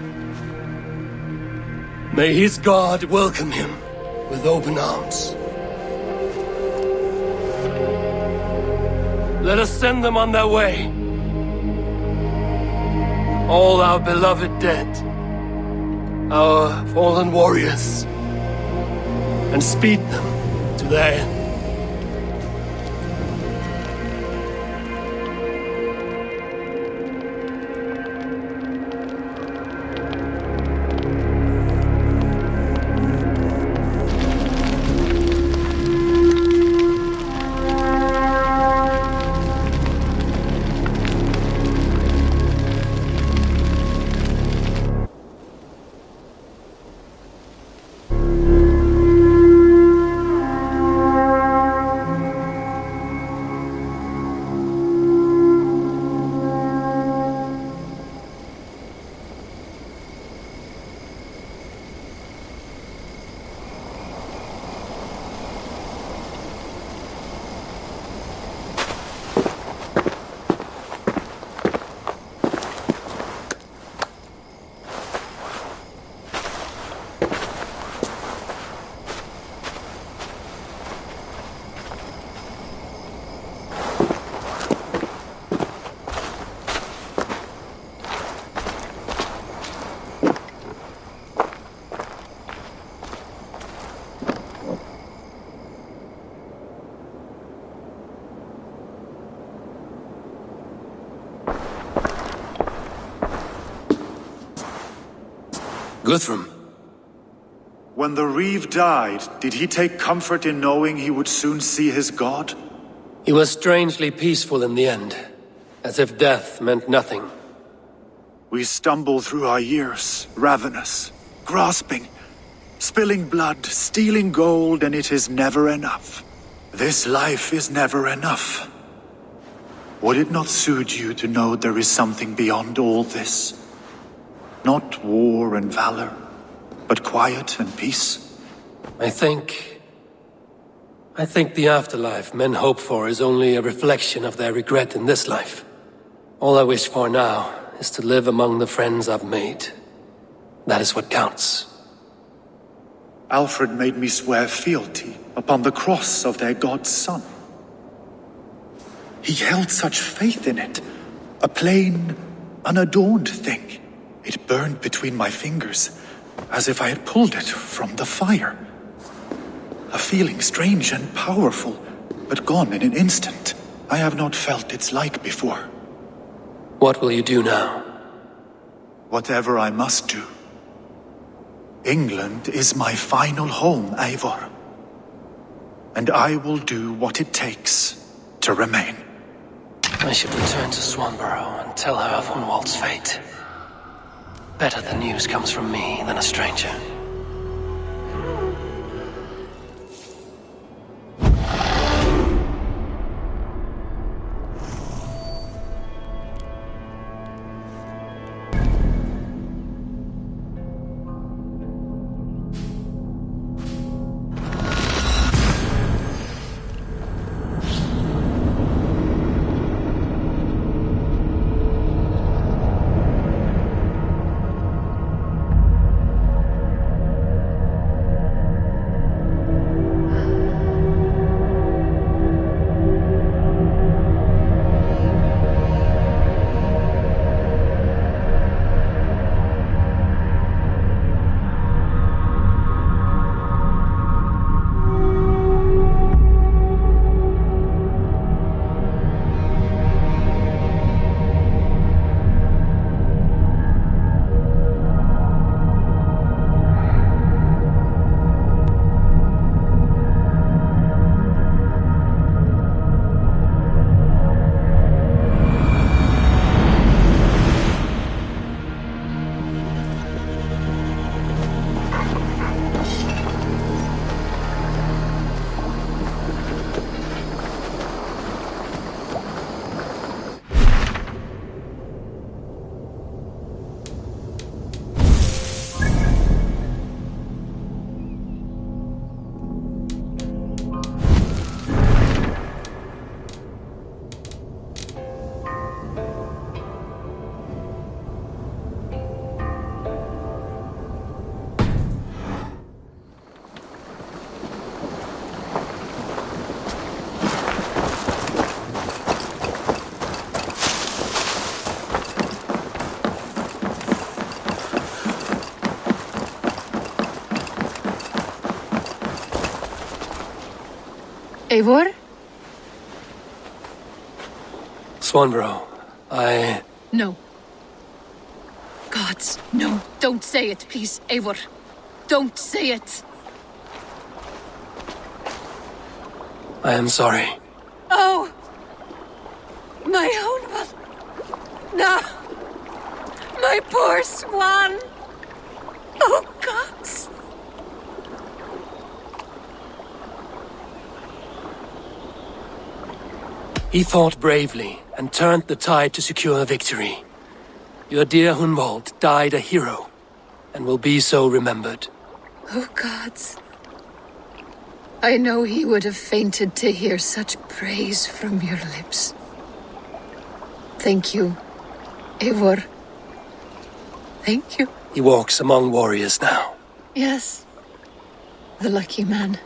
May his God welcome him with open arms. Let us send them on their way. All our beloved dead, our fallen warriors, and speed them to their end. Guthrum. When the Reeve died, did he take comfort in knowing he would soon see his god? He was strangely peaceful in the end, as if death meant nothing. We stumble through our years, ravenous, grasping, spilling blood, stealing gold, and it is never enough. This life is never enough. Would it not suit you to know there is something beyond all this? Not war and valor, but quiet and peace? I think the afterlife men hope for is only a reflection of their regret in this life. All I wish for now is to live among the friends I've made. That is what counts. Alfred made me swear fealty upon the cross of their god's son. He held such faith in it, a plain, unadorned thing. It burned between my fingers, as if I had pulled it from the fire. A feeling strange and powerful, but gone in an instant. I have not felt its like before. What will you do now? Whatever I must do. England is my final home, Eivor. And I will do what it takes to remain. I should return to Swanborough and tell her of Hunwald's fate. Better the news comes from me than a stranger. Eivor? Swanborough, No. Gods, no. Don't say it, please, Eivor. Don't say it. I am sorry. Oh! My own one. No! My poor swan! Oh, gods! He fought bravely and turned the tide to secure victory. Your dear Hunwald died a hero, and will be so remembered. Oh, gods. I know he would have fainted to hear such praise from your lips. Thank you, Eivor. Thank you. He walks among warriors now. Yes. The lucky man.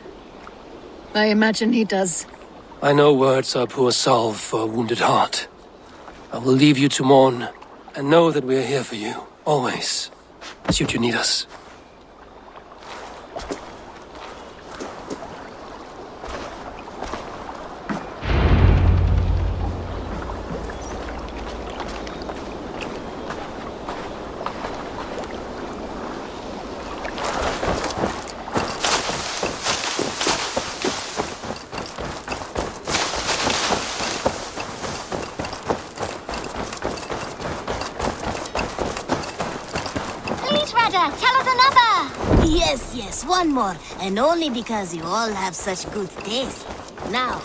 I imagine he does. I know words are a poor salve for a wounded heart. I will leave you to mourn, and know that we are here for you, always, should you need us. Kvitrafn, tell us another! Yes, one more. And only because you all have such good taste. Now,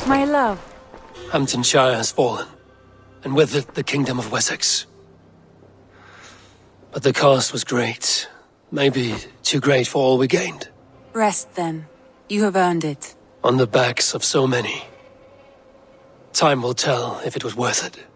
My love. Hamptonshire has fallen, and with it the Kingdom of Wessex. But the cost was great. Maybe too great for all we gained. Rest then. You have earned it. On the backs of so many. Time will tell if it was worth it.